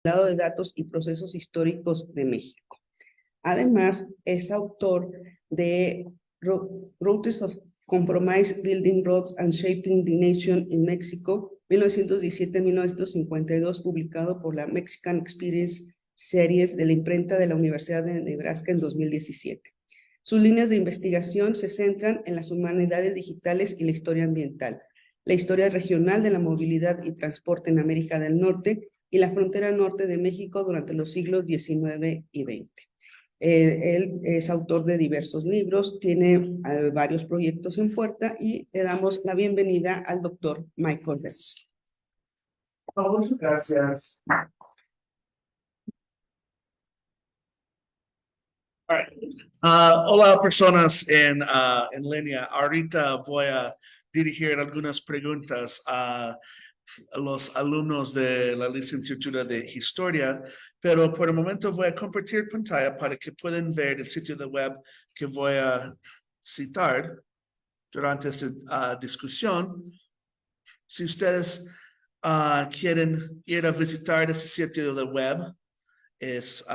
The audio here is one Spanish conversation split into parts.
de datos y procesos históricos de México. Además, es autor de Routes of Compromise, Building Roads and Shaping the Nation in Mexico, 1917-1952, publicado por la Mexican Experience Series de la imprenta de la Universidad de Nebraska en 2017. Sus líneas de investigación se centran en las humanidades digitales y la historia ambiental, la historia regional de la movilidad y transporte en América del Norte y la frontera norte de México durante los siglos XIX y XX. Él es autor de diversos libros, tiene varios proyectos en puerta y le damos la bienvenida al doctor Michael Bess. Muchas gracias. All right. Hola personas en línea. Ahorita voy a dirigir algunas preguntas a los alumnos de la licenciatura de Historia, pero por el momento voy a compartir pantalla para que puedan ver el sitio de web que voy a citar durante esta discusión. Si ustedes quieren ir a visitar este sitio de web, es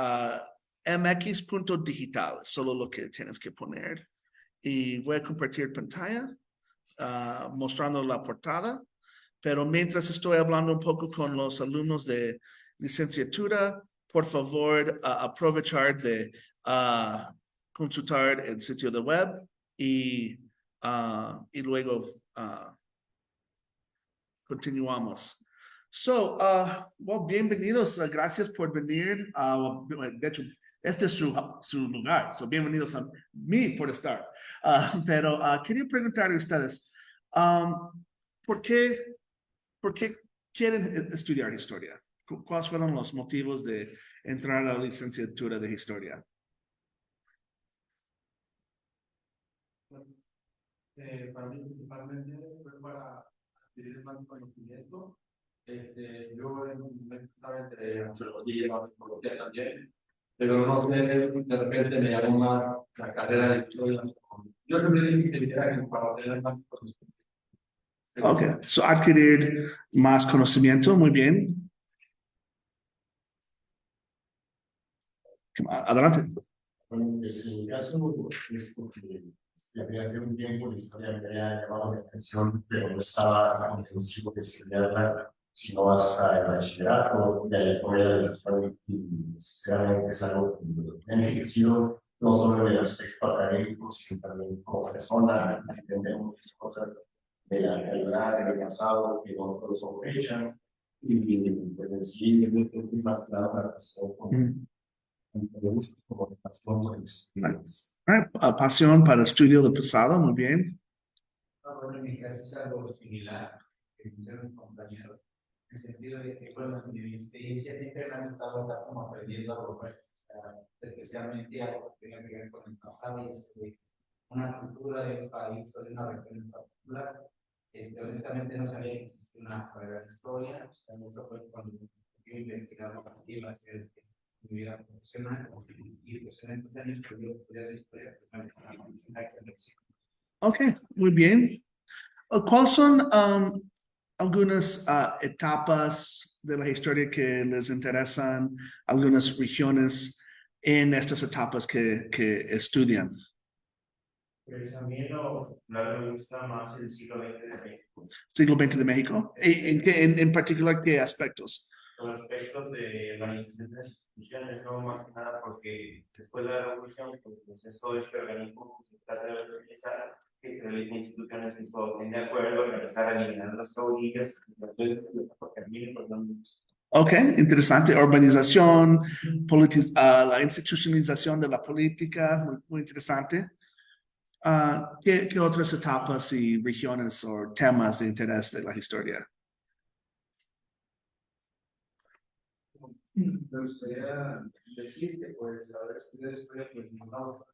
mx.digital, solo lo que tienes que poner. Y voy a compartir pantalla mostrando la portada. Pero mientras estoy hablando un poco con los alumnos de licenciatura, por favor, aprovechar de consultar el sitio de web y luego continuamos. Bienvenidos, gracias por venir. De hecho, este es su lugar, bienvenidos a mí por estar. Pero quería preguntar a ustedes, ¿por qué quieren estudiar historia? ¿Cuáles fueron los motivos de entrar a la licenciatura de historia? Para mí principalmente fue para adquirir más conocimiento. Yo estaba entre antropología y antropología también, pero no sé, de repente me llamó más la carrera de historia. Yo siempre dije que quería para tener más conocimiento. Ok, adquirir más conocimiento, muy bien. Adelante. Bueno, pues en mi caso es porque desde hace un tiempo la historia me había llamado la atención, pero no estaba tan ofensivo de estudiarla, sino hasta el bachillerato, y ahí tomé la decisión y sinceramente es algo que me ha enriquecido, no solo en el aspecto académico, sino también como persona, entender muchas cosas de la realidad, del pasado, que no todos son fechas, y pues en sí, es más claro la razón con Pasión para estudio del pasado, muy bien. Bueno, en mi caso es algo similar que hicieron mis compañeros, en el sentido de que, bueno, en mi experiencia siempre me ha gustado estar como aprendiendo algo nuevo, especialmente algo que tenga que ver con el pasado y sobre una cultura de un país o de una región en particular. Honestamente no sabía que existía una carrera de historia, eso fue cuando yo investigaba a partir de hacer mi vida profesional y pues en estos años que yo estudié historia, pues Ok, muy bien. ¿Cuáles son algunas etapas de la historia que les interesan, algunas regiones en estas etapas que estudian? Pues a mí me gusta más el siglo XX de México. Siglo XX de México. ¿En particular qué aspectos? Los aspectos de organización de las instituciones, no más que nada porque después de la revolución, pues es todo este organismo que se trata de organizar, que se realicen instituciones que estén de acuerdo, organizar, eliminar los caudillos, entonces, porque a mí, pues, no. Ok, interesante. Urbanización, la institucionalización de la política, muy, muy interesante. ¿Qué otras etapas y regiones o temas de interés de la historia? Me gustaría decir que pues haber estudiado historia pues no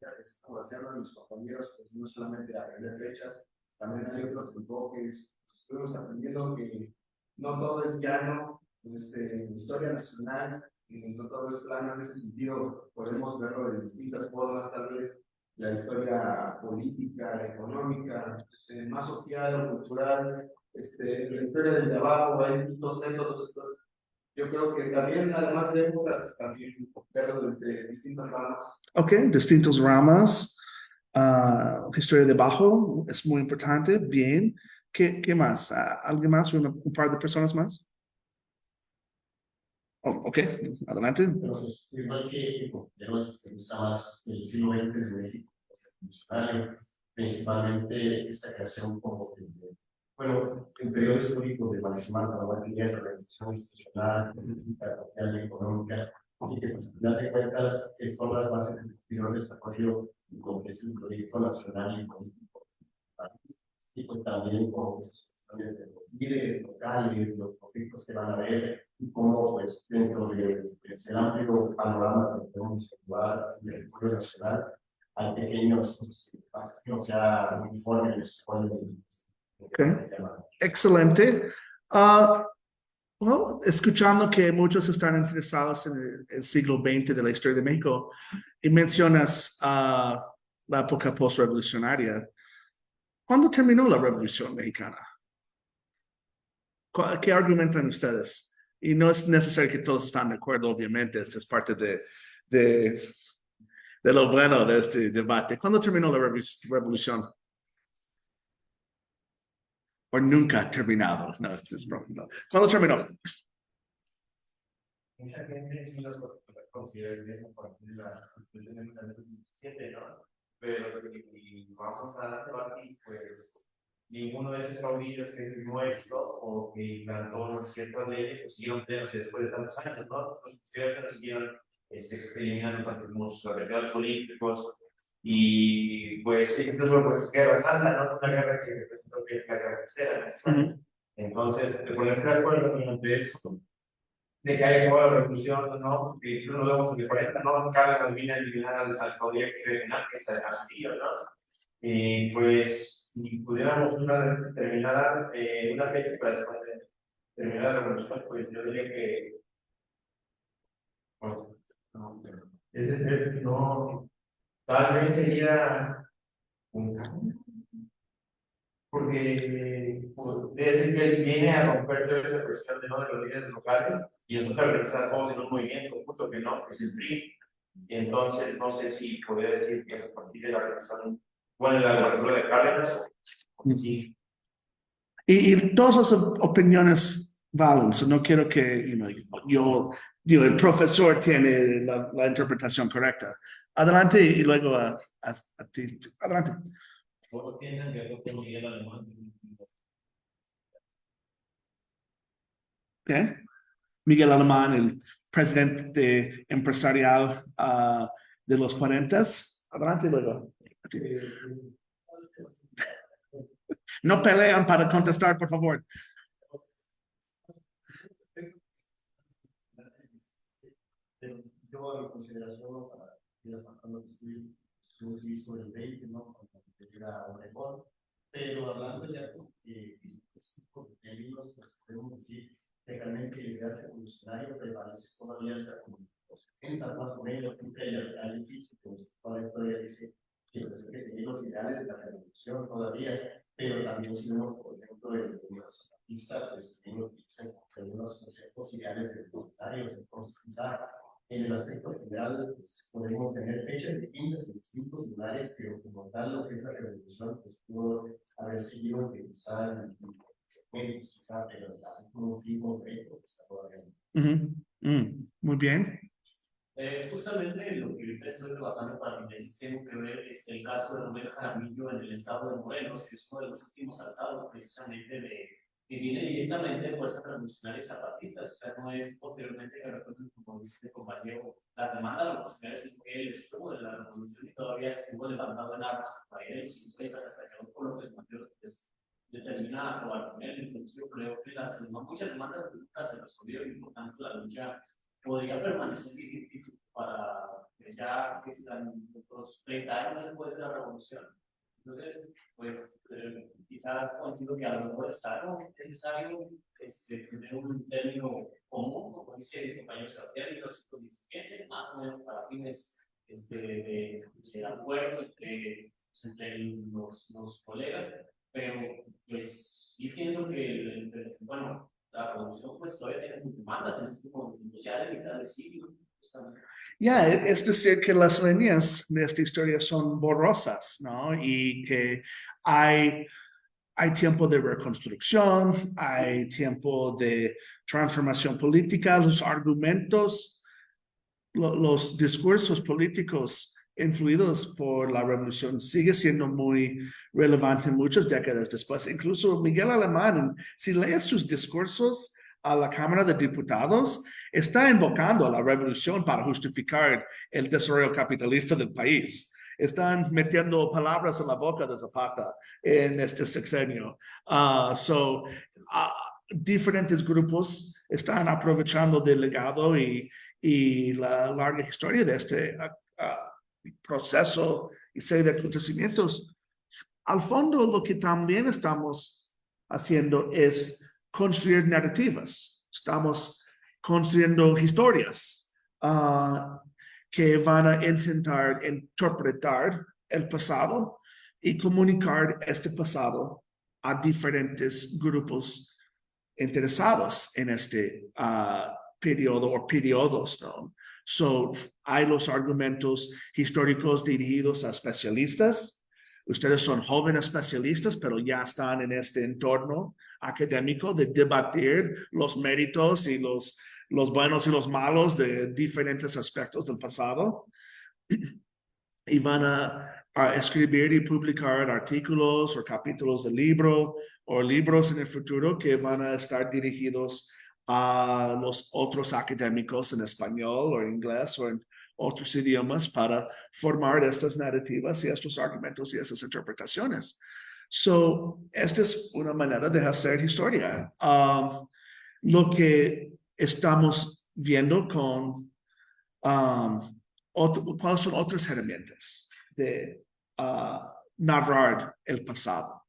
como hacían mis compañeros, pues no solamente aprender fechas, también hay otros enfoques. Estuvimos aprendiendo que no todo es llano, historia nacional, y no todo es plano. En ese sentido podemos verlo de distintas formas, tal vez la historia política, la económica, más social o cultural, la historia del trabajo, hay distintos métodos. Yo creo que también, además de épocas, también verlo desde distintas ramas. Ok, distintos ramas. Historia de Bajo es muy importante. Bien. ¿Qué más? ¿Alguien más? Un par de personas más? Oh, ok, adelante. Pero pues, igual que compañeros que gusta más el siglo XX de México, funcionario, principalmente esta creación como bueno, en periodo histórico de Maximal para la guerra, organización institucional, política, social y económica, y que pues, al final de cuentas son las bases del posterior desarrollo con que es un proyecto nacional y político. Y pues también con estas cuestiones de los líderes locales, los conflictos que van a haber, y cómo pues dentro de ese amplio panorama que podemos observar del territorio nacional, hay pequeños espacios que no sea uniformes con Okay. Excelente. Ah, well, escuchando que muchos están interesados en el siglo XX de la historia de México y mencionas la época postrevolucionaria. ¿Cuándo terminó la Revolución Mexicana? ¿Qué argumentan ustedes? Y no es necesario que todos estén de acuerdo, obviamente, esto es parte de, de lo bueno de este debate. ¿Cuándo terminó la revolución? ¿O nunca ha terminado? No, esto es broma. No. ¿Cuándo terminó? Mucha gente sí lo considera que es a partir de la Constitución de 1917, ¿no? Pero si vamos a debatir, pues ninguno de esos caudillos que firmó esto o que implantó ciertas leyes, pues siguieron plenos después de tantos años, ¿no? Los ciertos siguieron eliminando los refugiados políticos y pues incluso pues guerra santa, ¿no? Una guerra que representó que es la guerra tercera, ¿no? Entonces, de ponerse de acuerdo durante eso de que haya acabado la revolución, ¿no? Porque incluso lo vemos en el 40, ¿no? Cárdenas viene a eliminar al caudillo regional, que es el Castillo, ¿no? Y pues, si pudiéramos terminar una fecha para terminar la revolución, pues yo diría que, bueno, no, no, tal vez sería un cambio, porque debe ser que él viene a romper toda esa cuestión de, ¿no? De los líderes locales y nosotros organizamos en un movimiento, justo que no, que es el PRI. Entonces, no sé si podría decir que es a partir de la revolución, bueno, de la gobernatura de Cárdenas, o sí. Y todas las opiniones valen. So no quiero que yo, el profesor tiene la interpretación correcta. Adelante y luego a ti. Adelante. ¿Todos piensan que fue por Miguel Alemán? Okay. Miguel Alemán, el presidente empresarial de los 40. Adelante y luego. A ti. No pelean para contestar, por favor. Yo, a consideración, para ir apartando que estoy sobre el 20, ¿no? Cuando llega a Obregón, pero hablando ya de libros, pues podemos decir que realmente el ideal revolucionario prevalece todavía hasta como los 70 más o menos, hay un físico, toda la historia dice que seguir los ideales de la revolución todavía, pero también si vemos, por ejemplo, de los artistas, pues también utilizan algunos conceptos ideales revolucionarios, entonces quizá en el aspecto general, pues, podemos tener fechas distintas en distintos lugares, pero como tal, lo que es la revolución, pues pudo haber seguido que quizá quizá, pero así como un fin concreto que está todavía. Muy bien. Justamente lo que ahorita estoy trabajando para mi tesis tengo que ver el caso de Romero Jaramillo en el estado de Morelos, que es uno de los últimos alzados precisamente que viene directamente de fuerzas revolucionarias zapatistas, o sea, no es posteriormente que recuerden, como dice el compañero, las demandas revolucionarias, sino que él estuvo en la revolución y todavía estuvo levantado en armas para ir a los 50 hasta que los López Mateos pues, determina a acabar con él. Entonces yo creo que muchas demandas nunca se resolvieron y por tanto la lucha podría permanecer vigente para ya que están otros 30 años después de la revolución. Entonces, pues quizás considero que a lo mejor es algo necesario tener un término común, como dice el compañero Sebastián, en 1917, más o menos para fines de acuerdo entre los colegas, pero pues sí pienso que, bueno, la producción pues todavía tiene sus demandas en estos momentos, ya de mitad del siglo. Justamente. Ya, es decir, que las líneas de esta historia son borrosas, ¿no? Y que hay tiempo de reconstrucción, hay tiempo de transformación política, los argumentos, los discursos políticos influidos por la revolución sigue siendo muy relevante muchas décadas después. Incluso Miguel Alemán, si lees sus discursos a la Cámara de Diputados, está invocando a la revolución para justificar el desarrollo capitalista del país. Están metiendo palabras en la boca de Zapata en este sexenio. Diferentes grupos están aprovechando del legado y la larga historia de este proceso y serie de acontecimientos. Al fondo, lo que también estamos haciendo es construir narrativas. Estamos construyendo historias que van a intentar interpretar el pasado y comunicar este pasado a diferentes grupos interesados en este periodo o periodos, ¿no? Hay los argumentos históricos dirigidos a especialistas. Ustedes son jóvenes especialistas, pero ya están en este entorno académico de debatir los méritos y los buenos y los malos de diferentes aspectos del pasado. Y van a escribir y publicar artículos o capítulos de libro o libros en el futuro que van a estar dirigidos a los otros académicos en español o inglés o en otros idiomas para formar estas narrativas y estos argumentos y esas interpretaciones. Esta es una manera de hacer historia. Lo que estamos viendo con ¿cuáles son otras herramientas de narrar el pasado?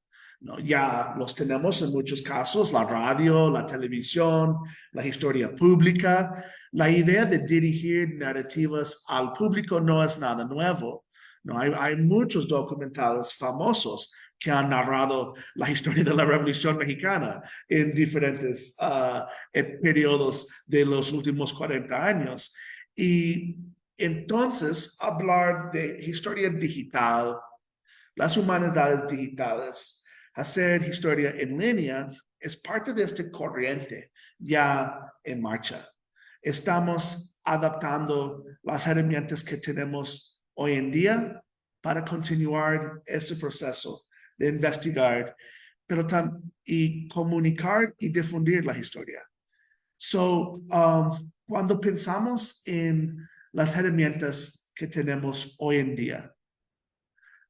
¿No? Ya los tenemos en muchos casos, la radio, la televisión, la historia pública. La idea de dirigir narrativas al público no es nada nuevo. No, hay muchos documentales famosos que han narrado la historia de la Revolución Mexicana en diferentes periodos de los últimos 40 años. Y entonces, hablar de historia digital, las humanidades digitales, hacer historia en línea, es parte de esta corriente ya en marcha. Estamos adaptando las herramientas que tenemos hoy en día para continuar ese proceso de investigar, pero y comunicar y difundir la historia. Cuando pensamos en las herramientas que tenemos hoy en día.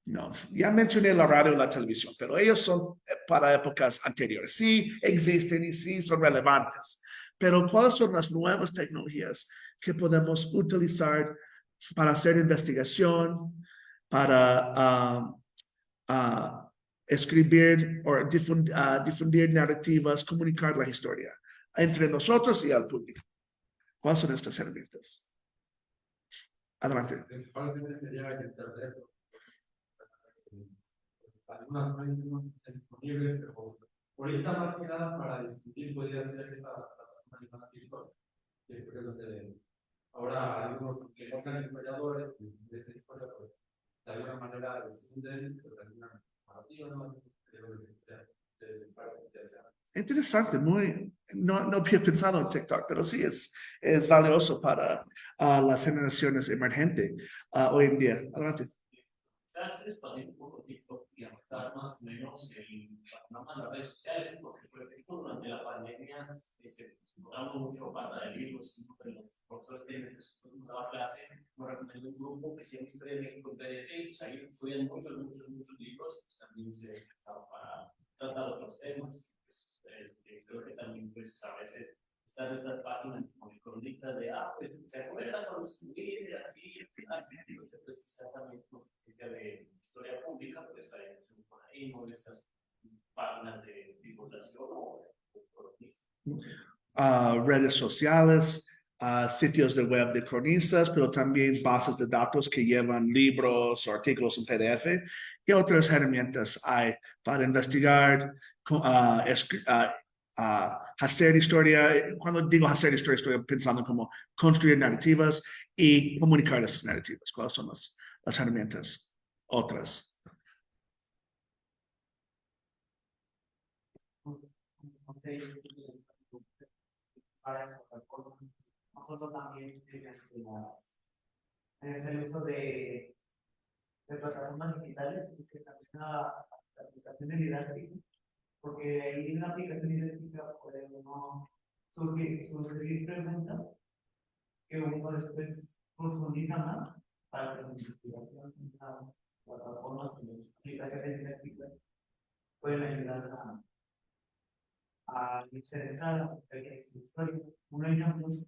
No, ya mencioné la radio y la televisión, pero ellos son para épocas anteriores. Sí existen y sí son relevantes, pero ¿cuáles son las nuevas tecnologías que podemos utilizar para hacer investigación, para escribir o difundir narrativas, comunicar la historia entre nosotros y al público? ¿Cuáles son estas herramientas? Adelante. Principalmente sería el internet. Algunas fuentes no están disponibles, pero ahorita más que nada para discutir podría ser esta plataforma de TikTok, que creo que ahora algunos que no sean historiadores de esa historia, pues de alguna manera difunden, pero de alguna narrativa, ¿no? Creo que parece interesante. Interesante, no había pensado en TikTok, pero sí es valioso para las generaciones emergentes hoy en día. Adelante. Quizás expandir un poco TikTok y adaptar más o menos el panorama de las redes sociales, porque por ejemplo durante la pandemia exploramos mucho para de libros, los profesores que nos daba clase, nos recomendó un grupo que se llama Historia de México en PDF, pues ahí estudian muchos libros, pues también se necesitaba para tratar otros temas. Creo que también pues a veces están estas páginas como el cronista de pues se acuerdan con los libros así, pues exactamente de historia pública, pues hay por ahí, ¿no? Estas páginas de divulgación o redes sociales, sitios de web de cronistas, pero también bases de datos que llevan libros o artículos en PDF. ¿Qué otras herramientas hay para investigar, hacer historia. Cuando digo hacer historia, estoy pensando como construir narrativas y comunicar esas narrativas. ¿Cuáles son las herramientas otras? Nosotros también en el uso de plataformas digitales, que también la aplicación didáctica, porque ahí en la aplicación didáctica puede uno surgir preguntas que uno después profundiza más para hacer una investigación en las plataformas y las aplicaciones didácticas pueden ayudar a insertar la historia. Un ejemplo es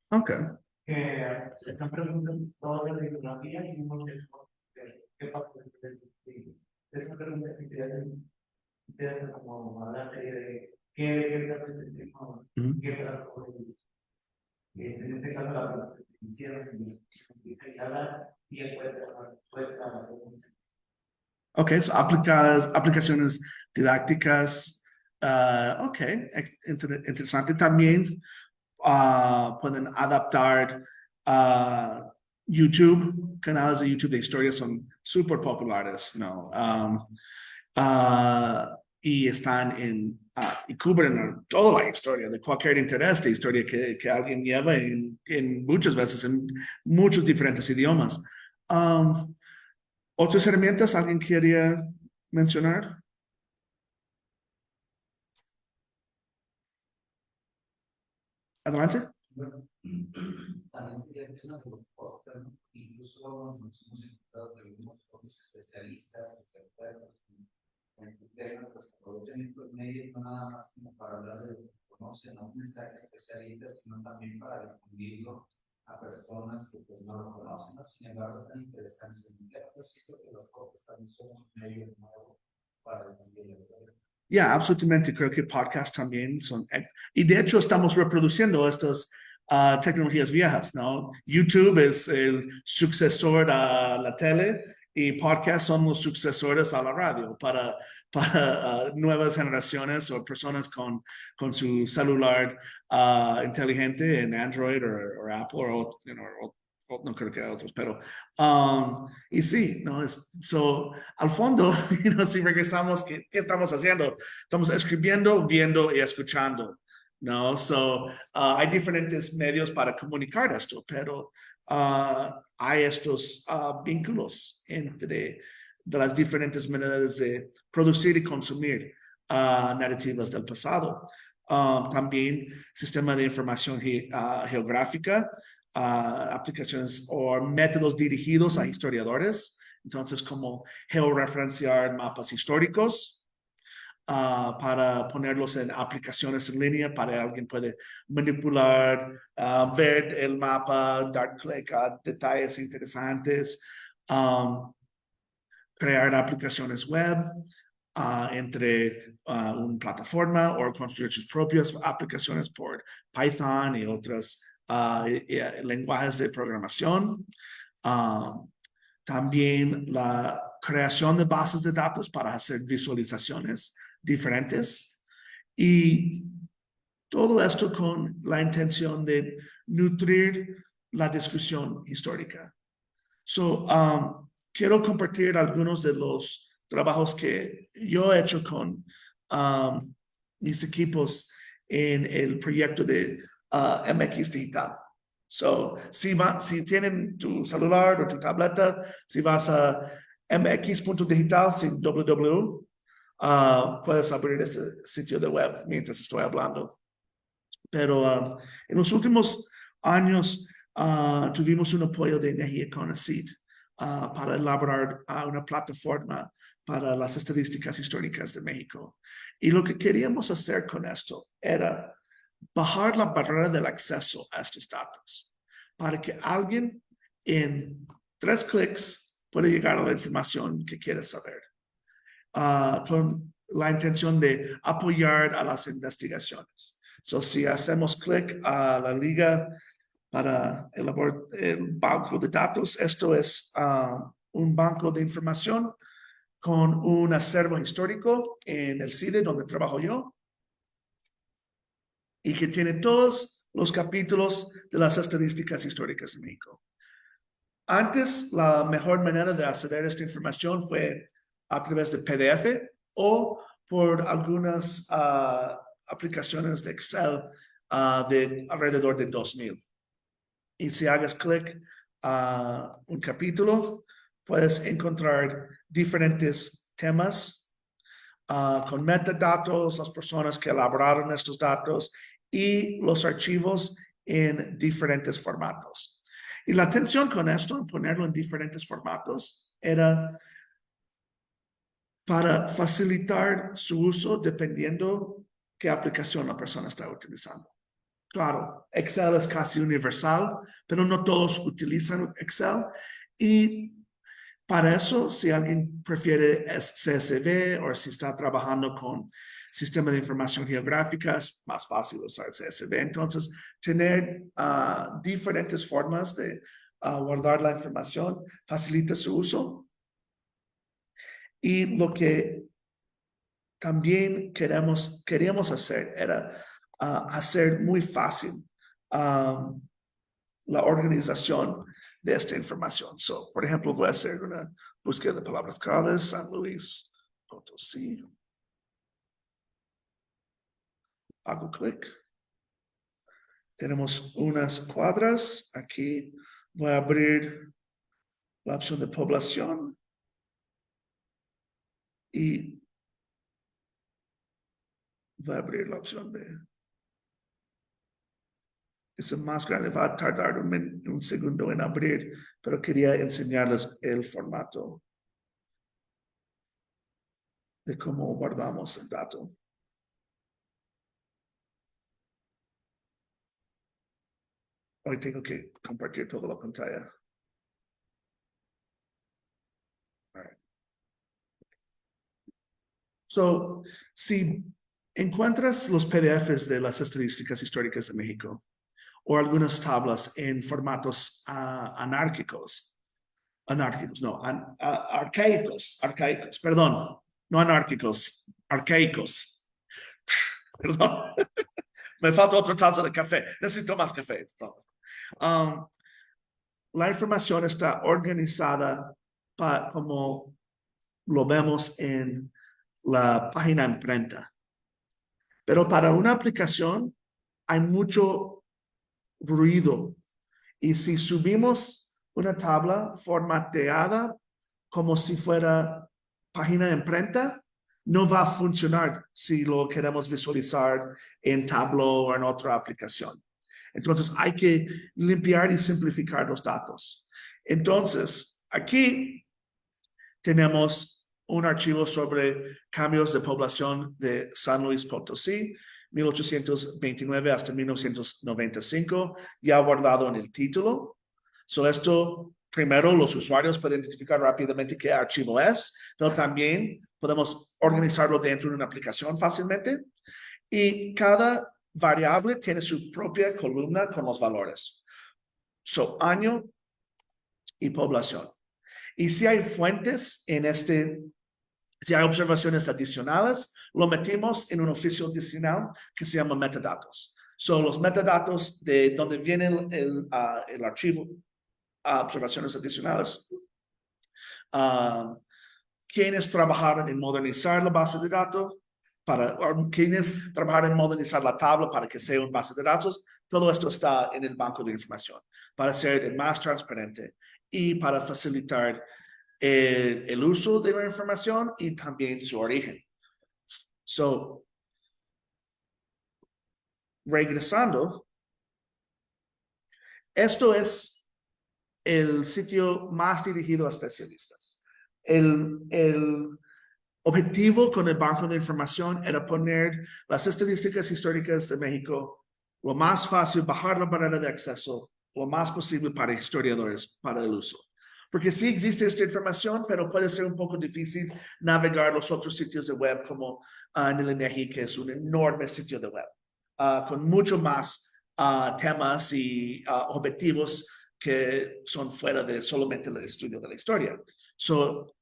Ok. que están preguntando toda la bibliografía y uno qué pasa de esa pregunta que te hace como hablar de qué en este caso la pregunta que hicieron y hablar y él puede dar respuesta a la pregunta. Ok, so aplicaciones didácticas. Ok, interesante. También pueden adaptar YouTube, canales de YouTube de historia son súper populares, ¿no? Y están y cubren toda la historia, de cualquier interés de historia que alguien lleva en muchas veces en muchos diferentes idiomas. ¿Otras herramientas alguien quería mencionar? Adelante. También sería una de los podcasts, ¿no? Incluso nos hemos encontrado con algunos otros especialistas, expertos en el tema, pues que aprovechan estos medios no nada más como para hablar de lo que conocen a un mensaje especialista, sino también para difundirlo a personas que pues, no lo conocen, ¿no? Sin embargo, están interesantes en el tema. Yo siento que los podcasts también son un medio nuevo para difundir la historia. Ya, absolutamente. Creo que podcasts también son. Y de hecho, estamos reproduciendo estas tecnologías viejas, ¿no? YouTube es el sucesor a la tele y podcasts son los sucesores a la radio para nuevas generaciones o personas con su celular inteligente en Android o Apple o no creo que otros, pero y sí, ¿no? Al fondo, si regresamos, ¿qué estamos haciendo? Estamos escribiendo, viendo y escuchando, ¿no? Hay diferentes medios para comunicar esto, pero hay estos vínculos entre de las diferentes maneras de producir y consumir narrativas del pasado. También sistema de información geográfica, aplicaciones o métodos dirigidos a historiadores, entonces como georreferenciar mapas históricos para ponerlos en aplicaciones en línea para alguien puede manipular, ver el mapa, dar clic a detalles interesantes, crear aplicaciones web entre una plataforma o construir sus propias aplicaciones por Python y otros lenguajes de programación. También la creación de bases de datos para hacer visualizaciones diferentes y todo esto con la intención de nutrir la discusión histórica. Quiero compartir algunos de los trabajos que yo he hecho con mis equipos en el proyecto de MX Digital. Si tienen tu celular o tu tableta, si vas a mx.digital, sin www, puedes abrir ese sitio de web mientras estoy hablando. Pero en los últimos años tuvimos un apoyo de NEHI Econosid para elaborar una plataforma para las estadísticas históricas de México. Y lo que queríamos hacer con esto era bajar la barrera del acceso a estos datos para que alguien en 3 clics pueda llegar a la información que quiere saber, con la intención de apoyar a las investigaciones. Si hacemos clic a la liga para elaborar el banco de datos, esto es un banco de información con un acervo histórico en el CIDE donde trabajo yo y que tiene todos los capítulos de las estadísticas históricas de México. Antes, la mejor manera de acceder a esta información fue a través de PDF o por algunas aplicaciones de Excel de alrededor de 2000. Y si hagas clic a un capítulo, puedes encontrar diferentes temas con metadatos, las personas que elaboraron estos datos y los archivos en diferentes formatos. Y la intención con esto, ponerlo en diferentes formatos, era para facilitar su uso dependiendo qué aplicación la persona está utilizando. Claro, Excel es casi universal, pero no todos utilizan Excel. Y para eso, si alguien prefiere CSV o si está trabajando con sistema de información geográfica, es más fácil usar CSV. Entonces, tener diferentes formas de guardar la información facilita su uso. Y lo que también queríamos hacer era hacer muy fácil la organización de esta información. So, por ejemplo, voy a hacer una búsqueda de palabras claves, San Luis Potosí. Hago clic. Tenemos unas cuadras. Aquí voy a abrir la opción de población. Y voy a abrir la opción de... Es más grande, va a tardar un segundo en abrir, pero quería enseñarles el formato de cómo guardamos el dato. Hoy tengo que compartir toda la pantalla. So, si encuentras los PDFs de las estadísticas históricas de México o algunas tablas en formatos arcaicos, perdón, no anárquicos, arcaicos. Perdón, me falta otra taza de café, necesito más café. La información está organizada como lo vemos en la página imprenta. Pero para una aplicación hay mucho ruido. Y si subimos una tabla formateada como si fuera página imprenta, no va a funcionar si lo queremos visualizar en Tableau o en otra aplicación. Entonces hay que limpiar y simplificar los datos. Entonces, aquí tenemos un archivo sobre cambios de población de San Luis Potosí, 1829 hasta 1995, ya guardado en el título. So esto, primero, los usuarios pueden identificar rápidamente qué archivo es, pero también podemos organizarlo dentro de una aplicación fácilmente. Y cada variable tiene su propia columna con los valores. So, año y población. Y si hay fuentes en si hay observaciones adicionales, lo metimos en un oficio adicional que se llama metadatos. Son los metadatos de donde viene el archivo, observaciones adicionales. Quienes trabajaron en modernizar la base de datos, quienes trabajaron en modernizar la tabla para que sea una base de datos, todo esto está en el banco de información para ser más transparente y para facilitar el uso de la información y también su origen. So, regresando, esto es el sitio más dirigido a especialistas. El objetivo con el banco de información era poner las estadísticas históricas de México lo más fácil, bajar la barrera de acceso, lo más posible para historiadores, para el uso. Porque sí existe esta información, pero puede ser un poco difícil navegar los otros sitios de web como en el INEGI, que es un enorme sitio de web, con mucho más temas y objetivos que son fuera de solamente el estudio de la historia. So,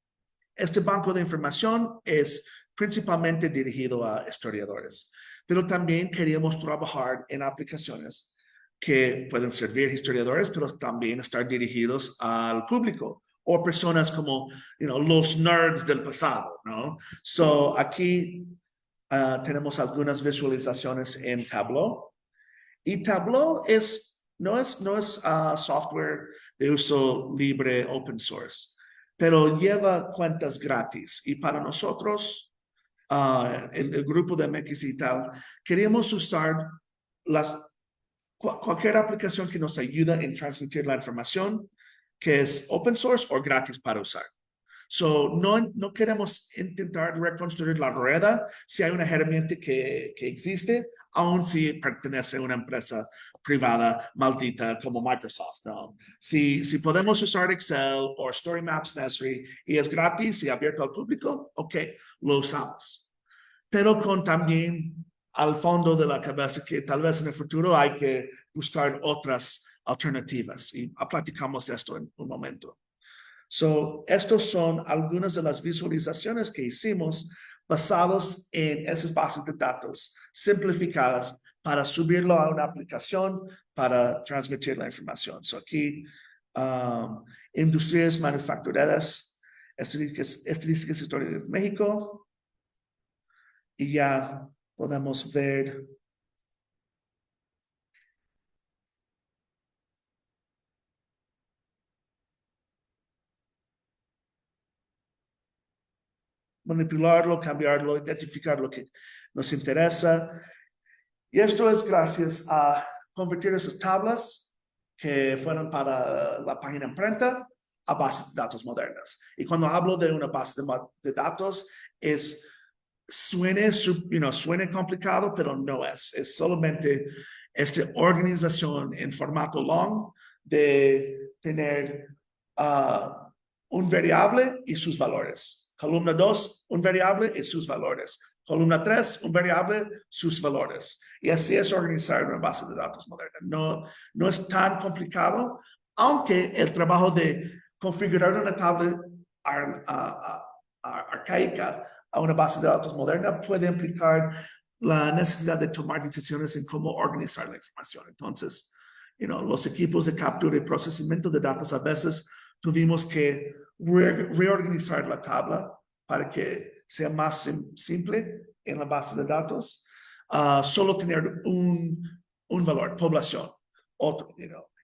este banco de información es principalmente dirigido a historiadores, pero también queríamos trabajar en aplicaciones que pueden servir historiadores, pero también estar dirigidos al público o personas como, los nerds del pasado, ¿no? So, aquí tenemos algunas visualizaciones en Tableau. Y Tableau no es software de uso libre, open source, pero lleva cuentas gratis. Y para nosotros, el grupo de MX y tal, queríamos usar cualquier aplicación que nos ayude en transmitir la información, que es open source o gratis para usar. So, no queremos intentar reconstruir la rueda si hay una herramienta que existe, aun si pertenece a una empresa privada maldita como Microsoft, ¿no? Si podemos usar Excel o Story Maps Nesri y es gratis y abierto al público, ok, lo usamos. Pero con también al fondo de la cabeza que tal vez en el futuro hay que buscar otras alternativas y platicamos de esto en un momento. So, estos son algunas de las visualizaciones que hicimos basados en esas bases de datos simplificadas para subirlo a una aplicación para transmitir la información. So, aquí, industrias manufactureras, estadísticas históricas de México, y ya podemos ver manipularlo, cambiarlo, identificar lo que nos interesa. Y esto es gracias a convertir esas tablas que fueron para la página imprenta a bases de datos modernas. Y cuando hablo de una base de datos, suene complicado, pero no es. Es solamente esta organización en formato long de tener un variable y sus valores. Columna 2, un variable y sus valores. Columna 3, un variable, sus valores. Y así es organizar una base de datos moderna. No es tan complicado, aunque el trabajo de configurar una tabla arcaica a una base de datos moderna puede implicar la necesidad de tomar decisiones en cómo organizar la información. Entonces, los equipos de captura y procesamiento de datos a veces tuvimos que reorganizar la tabla para que sea más simple en la base de datos. Solo tener un valor, población, otro,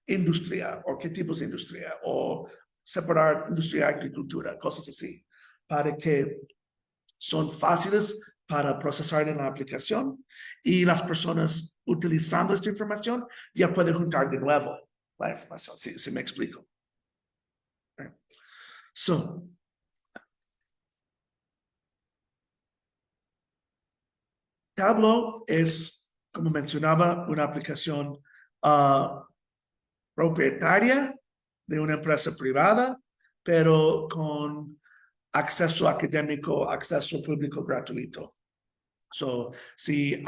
industria, o qué tipos de industria, o separar industria y agricultura, cosas así, para que son fáciles para procesar en la aplicación y las personas utilizando esta información ya pueden juntar de nuevo la información, si me explico. So, Tableau es, como mencionaba, una aplicación propietaria de una empresa privada, pero con acceso académico, acceso público gratuito. So, si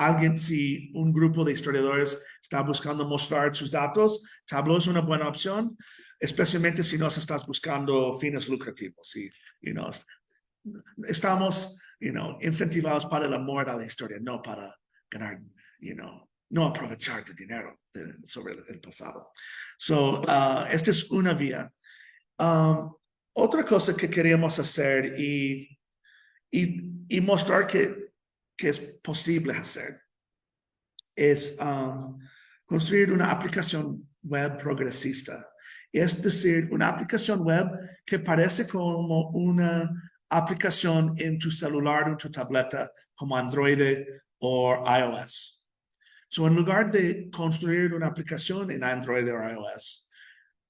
un grupo de historiadores está buscando mostrar sus datos, Tableau es una buena opción, especialmente si no estás buscando fines lucrativos. Estamos, incentivados para el amor a la historia, no para ganar, no aprovechar de dinero sobre el pasado. So, esta es una vía. Otra cosa que queríamos hacer y mostrar que es posible hacer es construir una aplicación web progresista. Es decir, una aplicación web que parece como una aplicación en tu celular o en tu tableta como Android o iOS. So, en lugar de construir una aplicación en Android o iOS,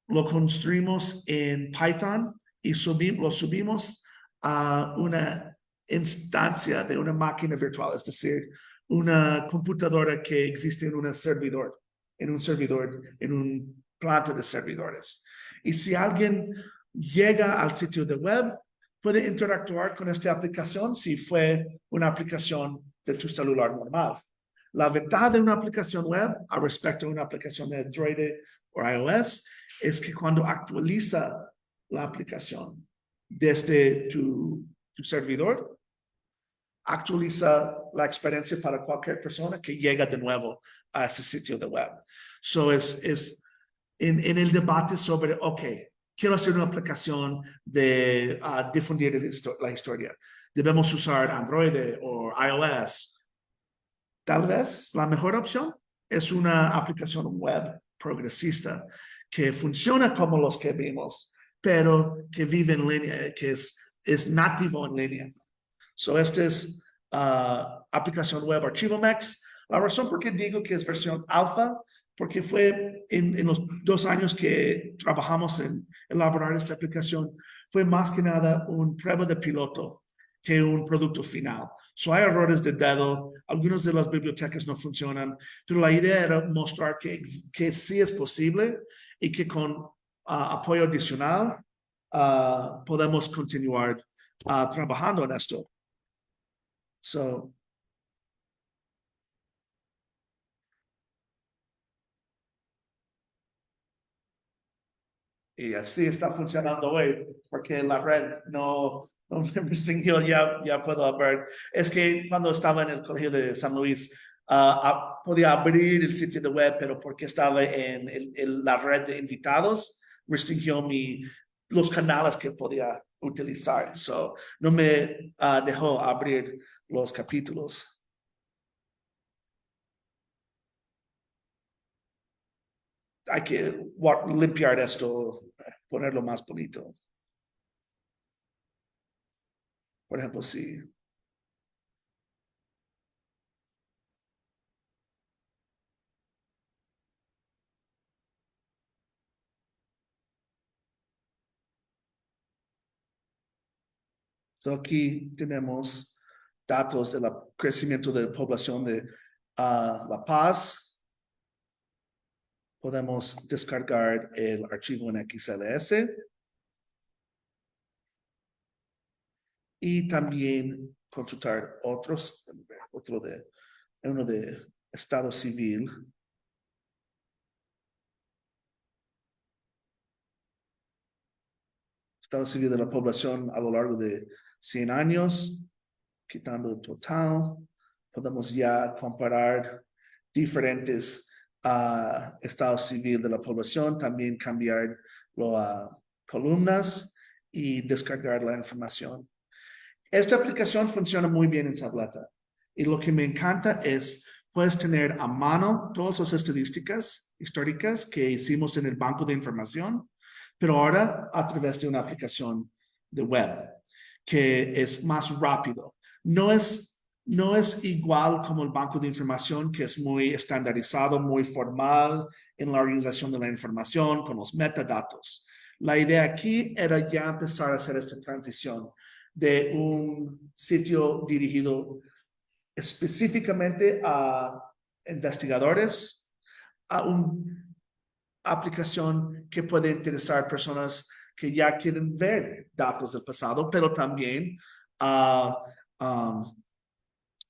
lo construimos en Python y lo subimos a una instancia de una máquina virtual, es decir, una computadora que existe en un servidor, en un planta de servidores. Y si alguien llega al sitio de web, puede interactuar con esta aplicación si fue una aplicación de tu celular normal. La ventaja de una aplicación web a respecto a una aplicación de Android o iOS es que cuando actualiza la aplicación, desde tu servidor, actualiza la experiencia para cualquier persona que llega de nuevo a ese sitio de web. So es en el debate sobre, ok, quiero hacer una aplicación de difundir la historia. Debemos usar Android o iOS. Tal vez la mejor opción es una aplicación web progresista que funciona como los que vimos, pero que vive en línea, que es nativo en línea. So, esta es aplicación web ArchivoMex. La razón por qué digo que es versión alfa, porque fue en los 2 años que trabajamos en elaborar esta aplicación, fue más que nada una prueba de piloto que un producto final. So, hay errores de dedo, algunas de las bibliotecas no funcionan, pero la idea era mostrar que sí es posible y que con apoyo adicional podemos continuar trabajando en esto. So, y así está funcionando hoy, porque la red no me restringió, ya puedo ver. Es que cuando estaba en el colegio de San Luis, podía abrir el sitio de web, pero porque estaba en la red de invitados, restringió los canales que podía utilizar. So, no me dejó abrir los capítulos. Hay que limpiar esto, ponerlo más bonito. Por ejemplo, sí. So aquí tenemos datos del crecimiento de la población de La Paz. Podemos descargar el archivo en XLS. Y también consultar uno de estado civil. Estado civil de la población a lo largo de 100 años, quitando el total. Podemos ya comparar diferentes estados civil de la población, también cambiar las columnas y descargar la información. Esta aplicación funciona muy bien en tableta y lo que me encanta es puedes tener a mano todas las estadísticas históricas que hicimos en el banco de información, pero ahora a través de una aplicación de web que es más rápido. No es igual como el banco de información, que es muy estandarizado, muy formal en la organización de la información con los metadatos. La idea aquí era ya empezar a hacer esta transición de un sitio dirigido específicamente a investigadores, a una aplicación que puede interesar a personas que ya quieren ver datos del pasado, pero también a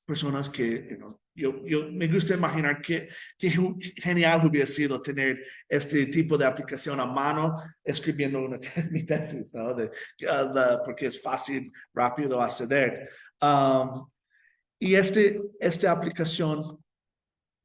personas que, yo me gusta imaginar que genial hubiera sido tener este tipo de aplicación a mano escribiendo mi tesis, ¿no? Porque es fácil, rápido acceder. Y esta aplicación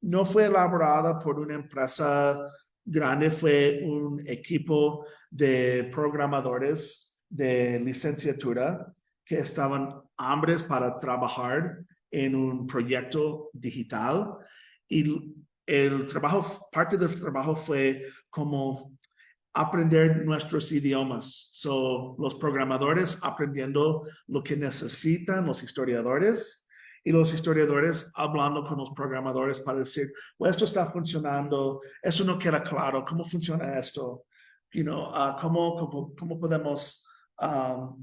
no fue elaborada por una empresa grande, fue un equipo de programadores de licenciatura que estaban hambres para trabajar en un proyecto digital y parte del trabajo fue como aprender nuestros idiomas. So, los programadores aprendiendo lo que necesitan los historiadores y los historiadores hablando con los programadores para decir, well, esto está funcionando, eso no queda claro, ¿cómo funciona esto? ¿Cómo podemos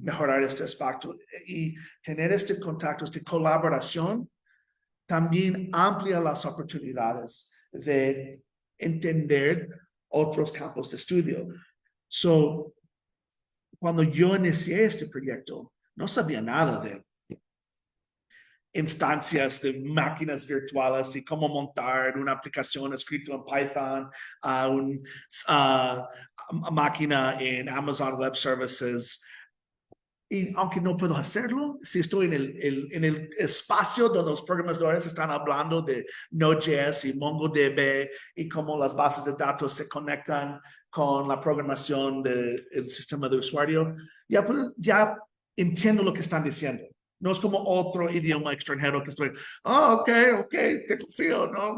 mejorar este aspecto? Y tener este contacto, esta colaboración, también amplia las oportunidades de entender otros campos de estudio. So, cuando yo inicié este proyecto, no sabía nada de instancias de máquinas virtuales y cómo montar una aplicación escrita en Python a una máquina en Amazon Web Services. Y aunque no puedo hacerlo, si estoy en el espacio donde los programadores están hablando de Node.js y MongoDB y cómo las bases de datos se conectan con la programación del sistema de usuario, ya entiendo lo que están diciendo. No es como otro idioma extranjero que estoy, ok, te confío, ¿no?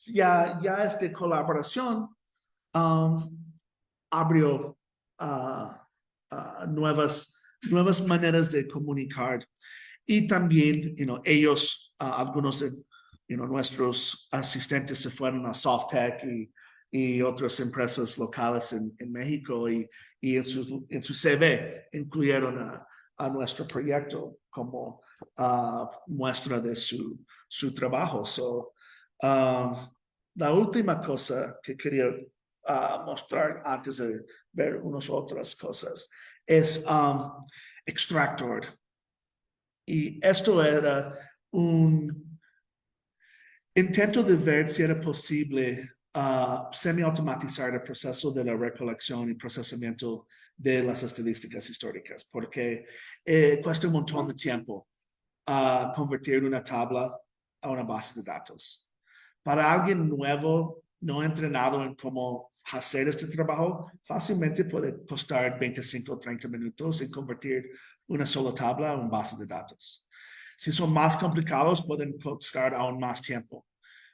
Ya esta colaboración abrió nuevas maneras de comunicar. Y también, ellos, algunos de nuestros asistentes se fueron a SoftTech y otras empresas locales en México y en su CV incluyeron a nuestro proyecto como muestra de su trabajo. La última cosa que quería mostrar antes de ver unas otras cosas es Extractor. Y esto era un intento de ver si era posible semi-automatizar el proceso de la recolección y procesamiento de las estadísticas históricas, porque cuesta un montón de tiempo convertir una tabla a una base de datos. Para alguien nuevo, no entrenado en cómo hacer este trabajo, fácilmente puede costar 25 o 30 minutos en convertir una sola tabla a una base de datos. Si son más complicados, pueden costar aún más tiempo.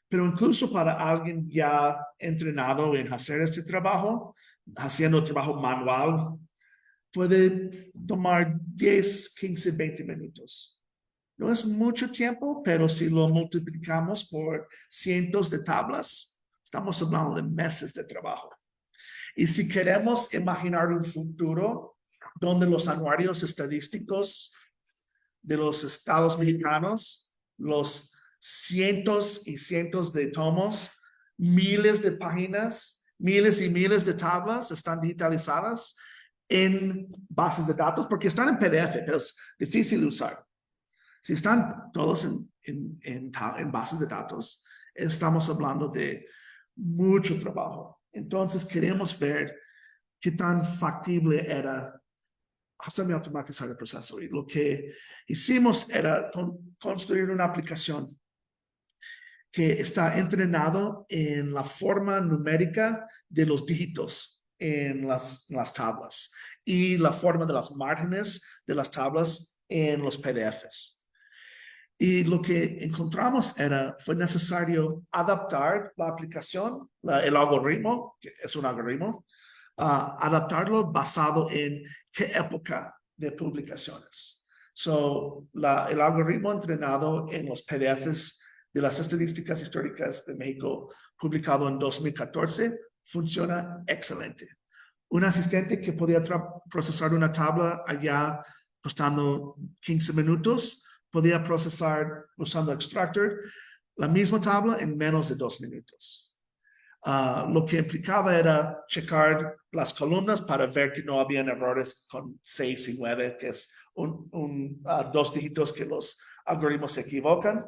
Pero incluso para alguien ya entrenado en hacer este trabajo, haciendo trabajo manual, puede tomar 10, 15, 20 minutos. No es mucho tiempo, pero si lo multiplicamos por cientos de tablas, estamos hablando de meses de trabajo. Y si queremos imaginar un futuro donde los anuarios estadísticos de los estados mexicanos, los cientos y cientos de tomos, miles de páginas, miles y miles de tablas están digitalizadas en bases de datos, porque están en PDF, pero es difícil de usar. Si están todos en bases de datos, estamos hablando de mucho trabajo. Entonces queremos ver qué tan factible era semi-automatizar el proceso. Y lo que hicimos era construir una aplicación que está entrenado en la forma numérica de los dígitos en las tablas y la forma de las márgenes de las tablas en los PDFs. Y lo que encontramos fue necesario adaptar la aplicación, el algoritmo, que es un algoritmo, adaptarlo basado en qué época de publicaciones. El algoritmo entrenado en los PDFs de las estadísticas históricas de México, publicado en 2014, funciona excelente. Un asistente que podía procesar una tabla allá costando 15 minutos, podía procesar usando Extractor la misma tabla en menos de 2 minutos. Lo que implicaba era checar las columnas para ver que no habían errores con 6 y 9, que es dos dígitos que los algoritmos se equivocan,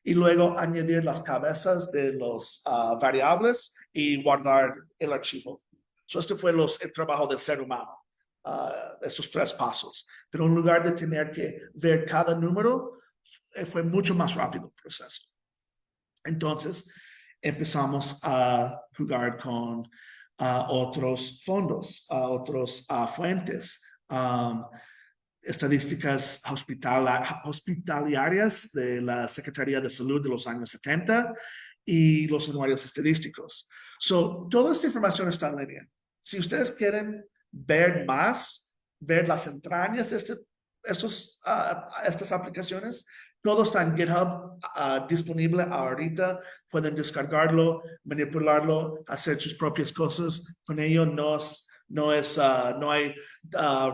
y luego añadir las cabezas de los variables y guardar el archivo. Este fue el trabajo del ser humano, estos 3 pasos. Pero en lugar de tener que ver cada número, fue mucho más rápido el proceso. Entonces, empezamos a jugar con otros fondos, otras fuentes, estadísticas hospitalarias de la Secretaría de Salud de los años 70 y los anuarios estadísticos. Toda esta información está en línea. Si ustedes quieren ver más, ver las entrañas de estas aplicaciones, todo está en GitHub disponible ahorita. Pueden descargarlo, manipularlo, hacer sus propias cosas. Con ello no hay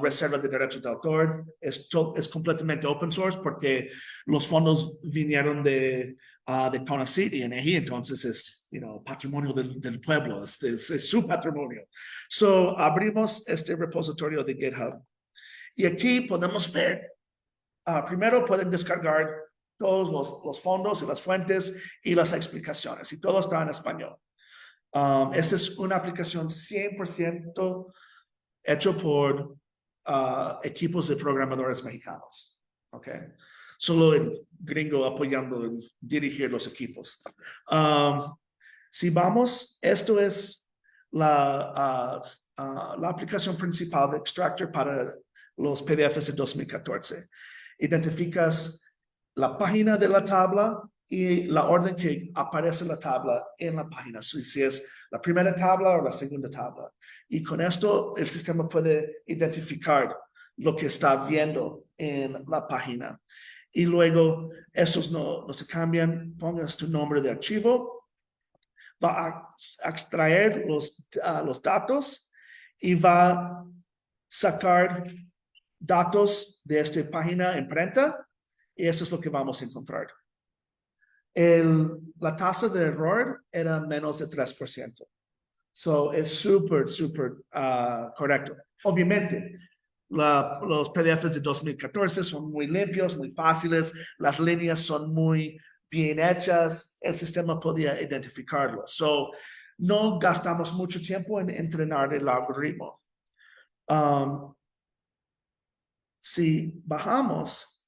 reserva de derechos de autor. Es completamente open source porque los fondos vinieron de CONACYT y INEGI, entonces es patrimonio del pueblo, es su patrimonio. Abrimos este repositorio de GitHub y aquí podemos ver. Primero pueden descargar todos los fondos y las fuentes y las explicaciones, y todo está en español. Esta es una aplicación 100% hecho por equipos de programadores mexicanos. Okay. Solo el gringo apoyando en dirigir los equipos. Si vamos, esto es la aplicación principal de Extractor para los PDFs de 2014. Identificas la página de la tabla y la orden que aparece en la tabla en la página. Si es la primera tabla o la segunda tabla. Y con esto el sistema puede identificar lo que está viendo en la página. Y luego estos no se cambian. Pongas tu nombre de archivo. Va a extraer los datos y va a sacar datos de esta página imprenta. Y eso es lo que vamos a encontrar. La tasa de error era menos de 3%. So, es súper correcto. Obviamente, los PDFs de 2014 son muy limpios, muy fáciles. Las líneas son muy bien hechas. El sistema podía identificarlo. So, no gastamos mucho tiempo en entrenar el algoritmo. Si bajamos,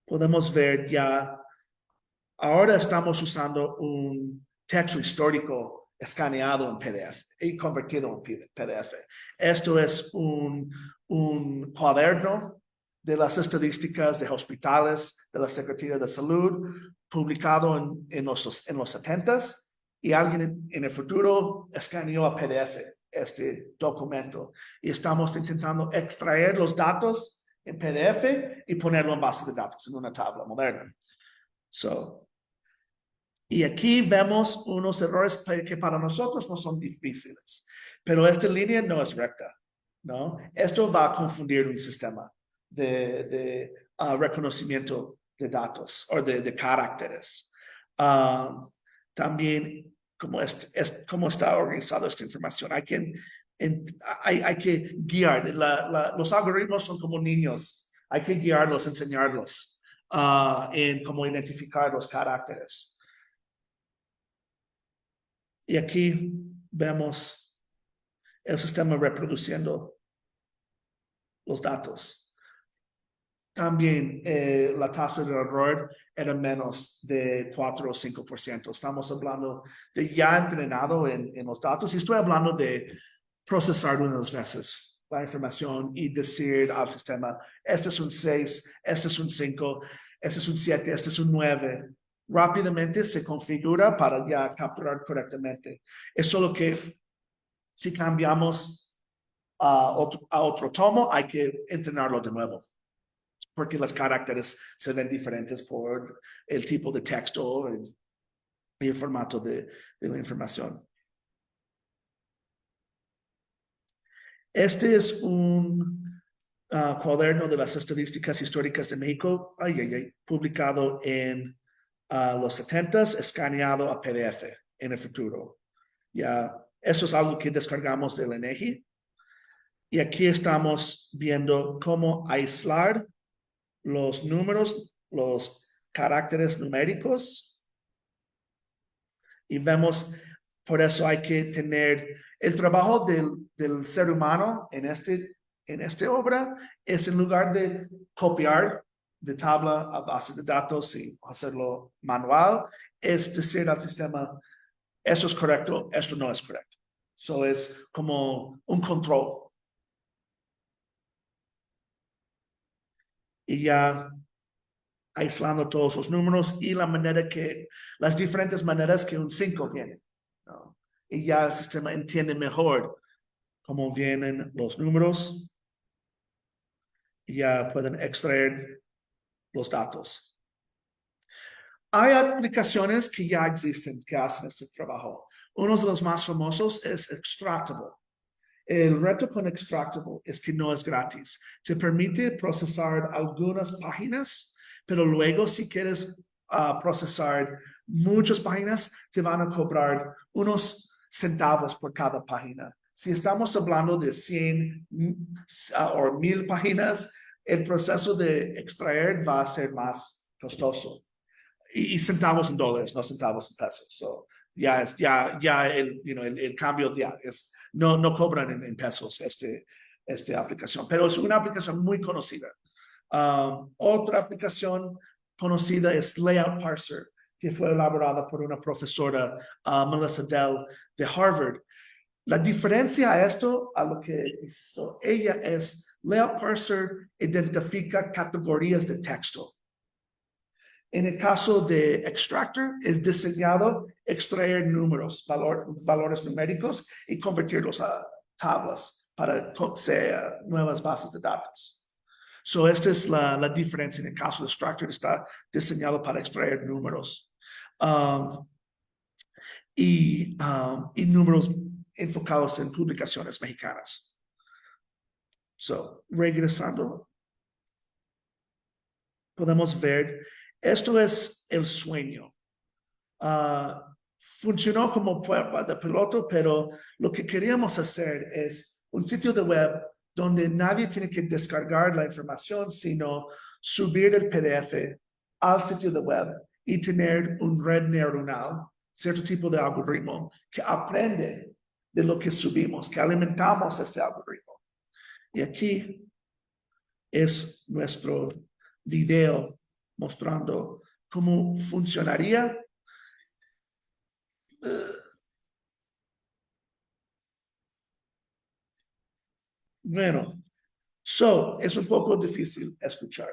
podemos ver ya. Ahora estamos usando un texto histórico escaneado en PDF y convertido en PDF. Esto es un cuaderno de las estadísticas de hospitales de la Secretaría de Salud, publicado en los 70s, y alguien en el futuro escaneó a PDF este documento. Y estamos intentando extraer los datos en PDF y ponerlo en base de datos en una tabla moderna. Y aquí vemos unos errores que para nosotros no son difíciles, pero esta línea no es recta, ¿no? Esto va a confundir un sistema de reconocimiento de datos o de caracteres. También, cómo está organizada esta información. Hay que guiar. Los algoritmos son como niños. Hay que guiarlos, enseñarlos en cómo identificar los caracteres. Y aquí vemos el sistema reproduciendo los datos. También la tasa de error era menos de 4 o 5%. Estamos hablando de ya entrenado en los datos y estoy hablando de procesar unas veces la información y decir al sistema, este es un 6, este es un 5, este es un 7, este es un 9. Rápidamente se configura para ya capturar correctamente. Es solo que si cambiamos a otro tomo, hay que entrenarlo de nuevo, porque los caracteres se ven diferentes por el tipo de texto y el formato de la información. Este es un cuaderno de las estadísticas históricas de México, publicado en los 70s, escaneado a PDF en el futuro. Ya, eso es algo que descargamos del INEGI. Y aquí estamos viendo cómo aislar los números, los caracteres numéricos. Y vemos, por eso hay que tener el trabajo del ser humano en esta obra, es en lugar de copiar de tabla a base de datos y hacerlo manual, es decir al sistema, esto es correcto, esto no es correcto. Eso es como un control. Y ya aislando todos los números y las diferentes maneras que un 5 viene, ¿no? Y ya el sistema entiende mejor cómo vienen los números. Y ya pueden extraer los datos. Hay aplicaciones que ya existen que hacen este trabajo. Uno de los más famosos es Extractable. El reto con Extractable es que no es gratis. Te permite procesar algunas páginas, pero luego si quieres procesar muchas páginas, te van a cobrar unos centavos por cada página. Si estamos hablando de 100 o 1000 páginas, el proceso de extraer va a ser más costoso. Y centavos en dólares, no centavos en pesos. So, el cambio ya es, no cobran en pesos esta aplicación, pero es una aplicación muy conocida. Otra aplicación conocida es Layout Parser, que fue elaborada por una profesora, Melissa Dell, de Harvard. La diferencia a esto, a lo que hizo ella, es Layout Parser identifica categorías de texto. En el caso de Extractor, es diseñado extraer números, valores numéricos y convertirlos a tablas para nuevas bases de datos. So, esta es la diferencia. En el caso de Extractor, está diseñado para extraer números. Y números enfocados en publicaciones mexicanas. So, regresando, podemos ver, esto es el sueño. Funcionó como prueba de piloto, pero lo que queríamos hacer es un sitio de web donde nadie tiene que descargar la información, sino subir el PDF al sitio de web y tener un red neuronal, cierto tipo de algoritmo que aprende de lo que subimos, que alimentamos este algoritmo. Y aquí es nuestro video mostrando cómo funcionaría. Bueno, es un poco difícil escuchar.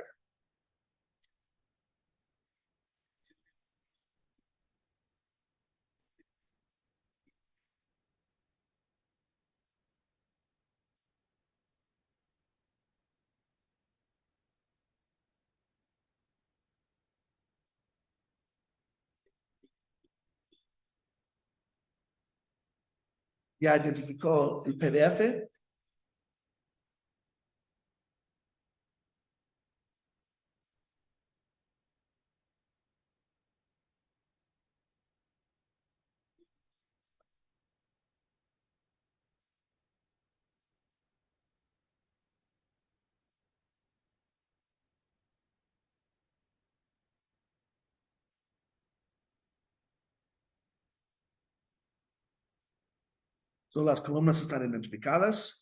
Ya identificó el PDF. So, las columnas están identificadas.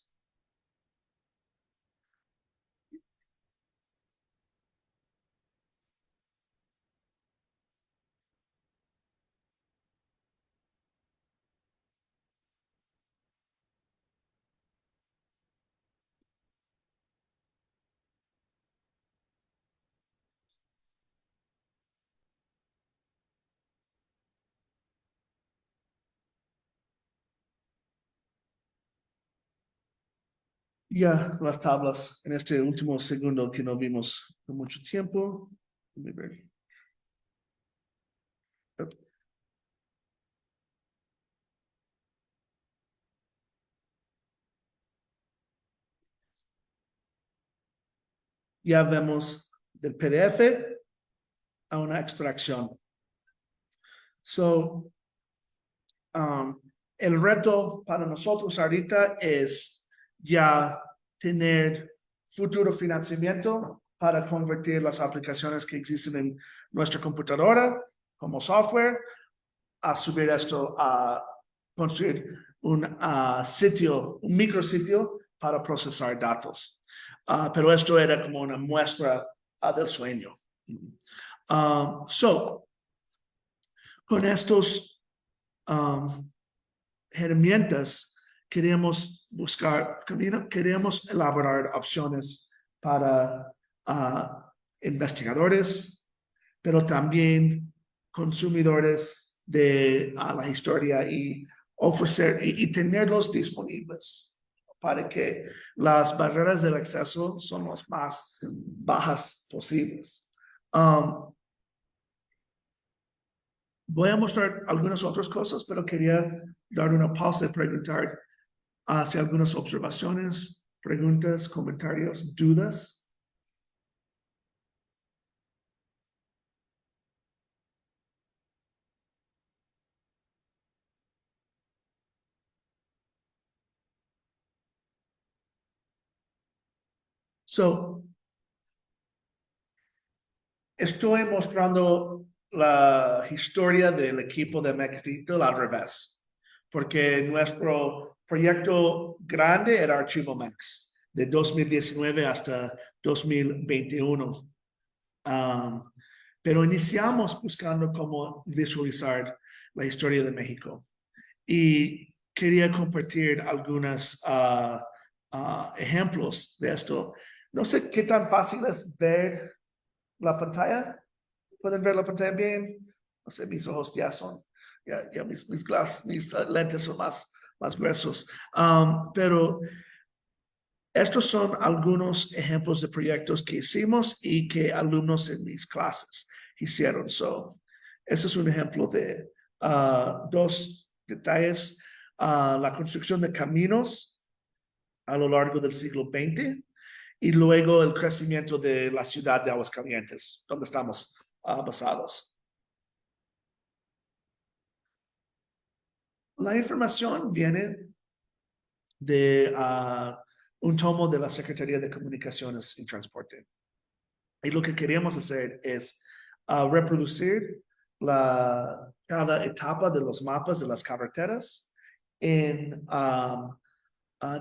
Ya las tablas en este último segundo que no vimos por mucho tiempo. Déjame ver. Ya vemos del PDF a una extracción. So, el reto para nosotros ahorita es ya tener futuro financiamiento para convertir las aplicaciones que existen en nuestra computadora como software, a subir esto a construir un sitio, un micrositio para procesar datos. Pero esto era como una muestra del sueño. Con estos herramientas queremos elaborar opciones para investigadores, pero también consumidores de la historia y ofrecer y tenerlos disponibles para que las barreras del acceso son las más bajas posibles. Voy a mostrar algunas otras cosas, pero quería dar una pausa y preguntar hacia algunas observaciones, preguntas, comentarios, dudas. Estoy mostrando la historia del equipo de Max Digital al revés, porque nuestro proyecto grande era Archivo Max, de 2019 hasta 2021. Pero iniciamos buscando cómo visualizar la historia de México. Y quería compartir algunos ejemplos de esto. No sé qué tan fácil es ver la pantalla. ¿Pueden ver la pantalla bien? No sé, mis ojos ya son, ya mis lentes son más gruesos. Pero estos son algunos ejemplos de proyectos que hicimos y que alumnos en mis clases hicieron. Ese es un ejemplo de dos detalles. La construcción de caminos a lo largo del siglo XX y luego el crecimiento de la ciudad de Aguascalientes, donde estamos basados. La información viene de un tomo de la Secretaría de Comunicaciones y Transporte. Y lo que queríamos hacer es reproducir cada etapa de los mapas de las carreteras en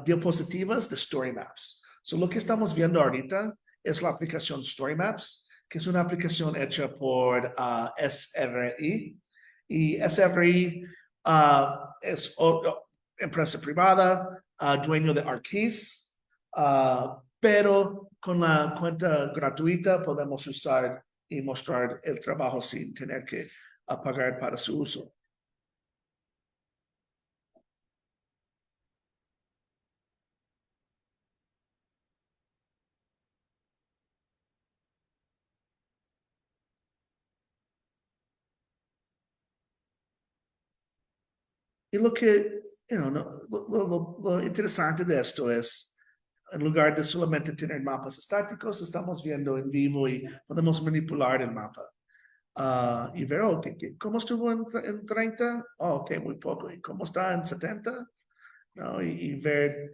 diapositivas de Story Maps. Lo que estamos viendo ahorita es la aplicación Story Maps, que es una aplicación hecha por SRI. Y SRI es empresa privada, dueño de Arquis, pero con la cuenta gratuita podemos usar y mostrar el trabajo sin tener que pagar para su uso. Y lo que, lo interesante de esto es, en lugar de solamente tener mapas estáticos, estamos viendo en vivo y podemos manipular el mapa. Y ver, ¿cómo estuvo en 30? Ok, muy poco. ¿Y cómo está en 70? ¿No? Y ver,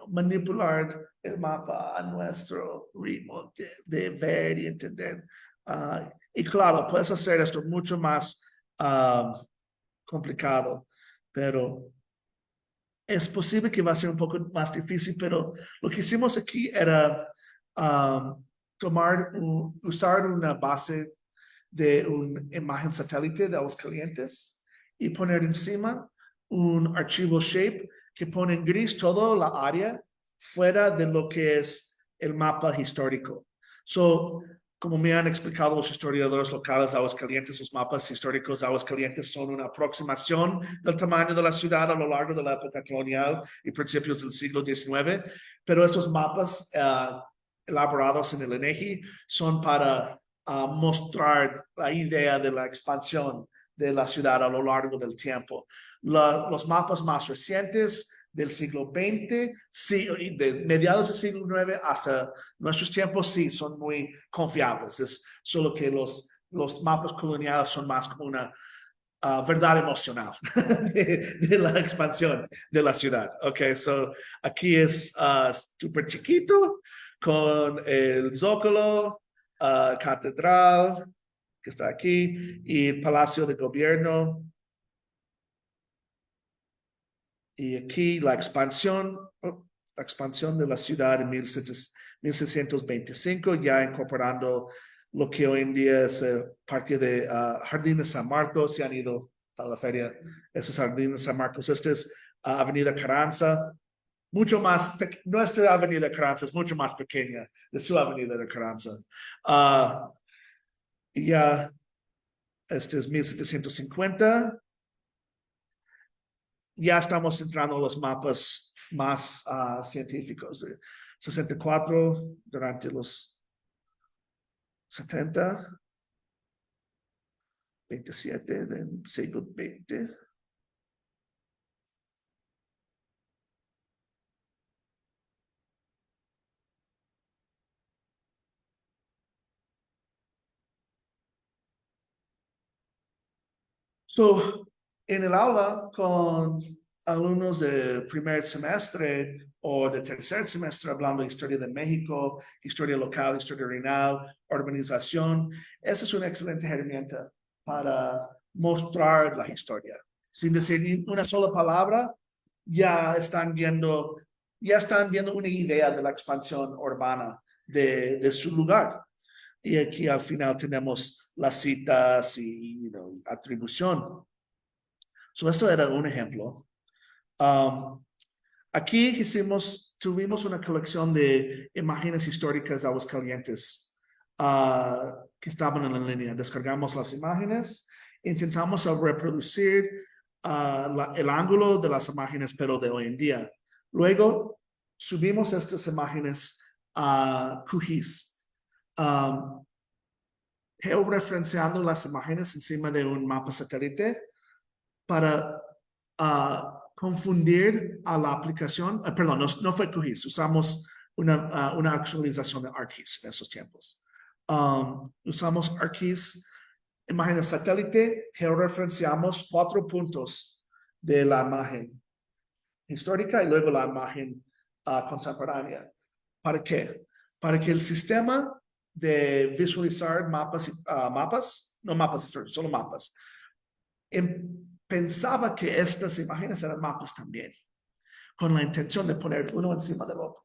manipular el mapa a nuestro ritmo de ver y entender. Y claro, puedes hacer esto mucho más complicado, pero es posible que va a ser un poco más difícil, pero lo que hicimos aquí era usar una base de una imagen satélite de Aguascalientes y poner encima un archivo shape que pone en gris toda la área fuera de lo que es el mapa histórico. Como me han explicado los historiadores locales de Aguascalientes, los mapas históricos de Aguascalientes son una aproximación del tamaño de la ciudad a lo largo de la época colonial y principios del siglo XIX, pero esos mapas elaborados en el INEGI son para mostrar la idea de la expansión de la ciudad a lo largo del tiempo. Los mapas más recientes del siglo XX, sí, de mediados del siglo IX hasta nuestros tiempos, sí, son muy confiables. Es solo que los mapas coloniales son más como una verdad emocional de la expansión de la ciudad. Aquí es súper chiquito con el Zócalo, Catedral, que está aquí, y el Palacio de Gobierno. Y aquí la expansión de la ciudad en 1625, ya incorporando lo que hoy en día es el Parque de Jardines San Marcos. Se han ido a la feria esos Jardines San Marcos. Esta es Avenida Carranza. Mucho más, nuestra Avenida Carranza es mucho más pequeña de su Avenida de Carranza. Y ya, este es 1750. Ya estamos entrando en los mapas más científicos. De 64 durante los 70, 27 del siglo XX. En el aula con alumnos de primer semestre o de tercer semestre hablando de historia de México, historia local, historia regional, urbanización, esa es una excelente herramienta para mostrar la historia. Sin decir una sola palabra, ya están viendo ya están viendo una idea de la expansión urbana de su lugar. Y aquí al final tenemos las citas y atribución. So, esto era un ejemplo. Aquí tuvimos una colección de imágenes históricas de Aguascalientes que estaban en la línea. Descargamos las imágenes, intentamos reproducir el ángulo de las imágenes, pero de hoy en día. Luego subimos estas imágenes a QGIS, georreferenciando las imágenes encima de un mapa satélite para confundir a la aplicación. Perdón, no fue QGIS, usamos una actualización de ArcGIS en esos tiempos. Usamos ArcGIS, imágenes satélite, georreferenciamos 4 puntos de la imagen histórica y luego la imagen contemporánea. ¿Para qué? Para que el sistema de visualizar mapas, no mapas históricos, solo mapas, pensaba que estas imágenes eran mapas también, con la intención de poner uno encima del otro.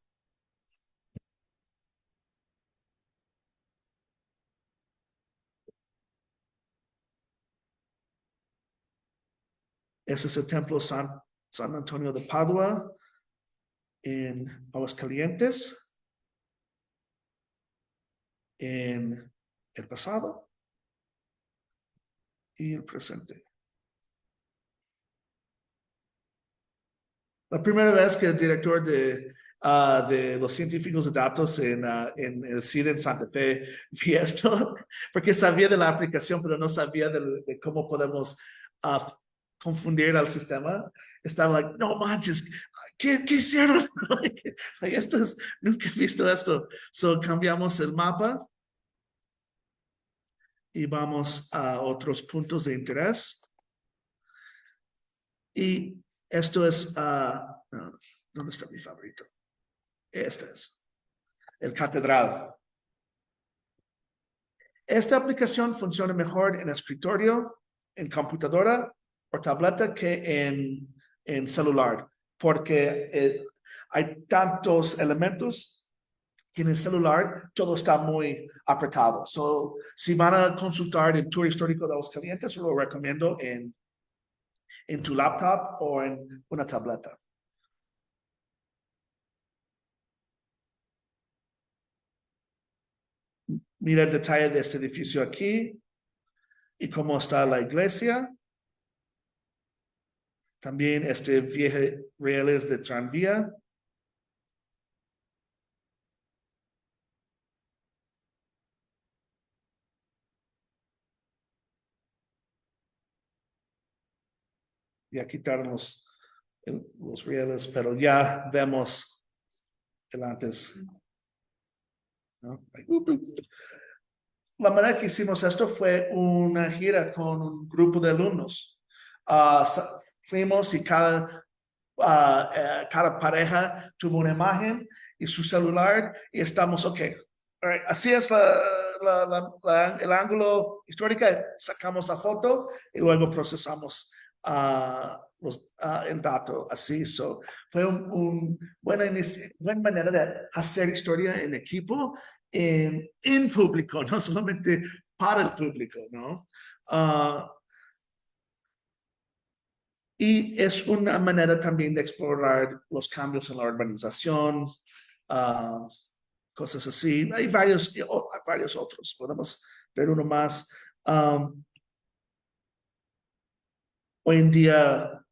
Ese es el templo San Antonio de Padua en Aguascalientes, en el pasado y el presente. La primera vez que el director de los científicos de datos en el CIDE en Santa Fe vi esto, porque sabía de la aplicación, pero no sabía de cómo podemos confundir al sistema. Estaba like, no manches, ¿qué hicieron? Nunca he visto esto. So cambiamos el mapa y vamos a otros puntos de interés. Y esto es, ¿dónde está mi favorito? Este es el Catedral. Esta aplicación funciona mejor en escritorio, en computadora o tableta que en celular, porque hay tantos elementos que en el celular todo está muy apretado. So, si van a consultar el tour histórico de Aguascalientes, lo recomiendo en tu laptop o en una tableta. Mira el detalle de este edificio aquí y cómo está la iglesia. También rieles de tranvía. Ya quitaron los rieles, pero ya vemos el antes. ¿No? La manera que hicimos esto fue una gira con un grupo de alumnos. Fuimos y cada pareja tuvo una imagen y su celular y estamos, ok, right, así es el ángulo histórico, sacamos la foto y luego procesamos el dato así. Fue una buena manera de hacer historia en equipo, en público, no solamente para el público, ¿no? Y es una manera también de explorar los cambios en la urbanización, cosas así. Hay varios otros, podemos ver uno más. Hoy en día,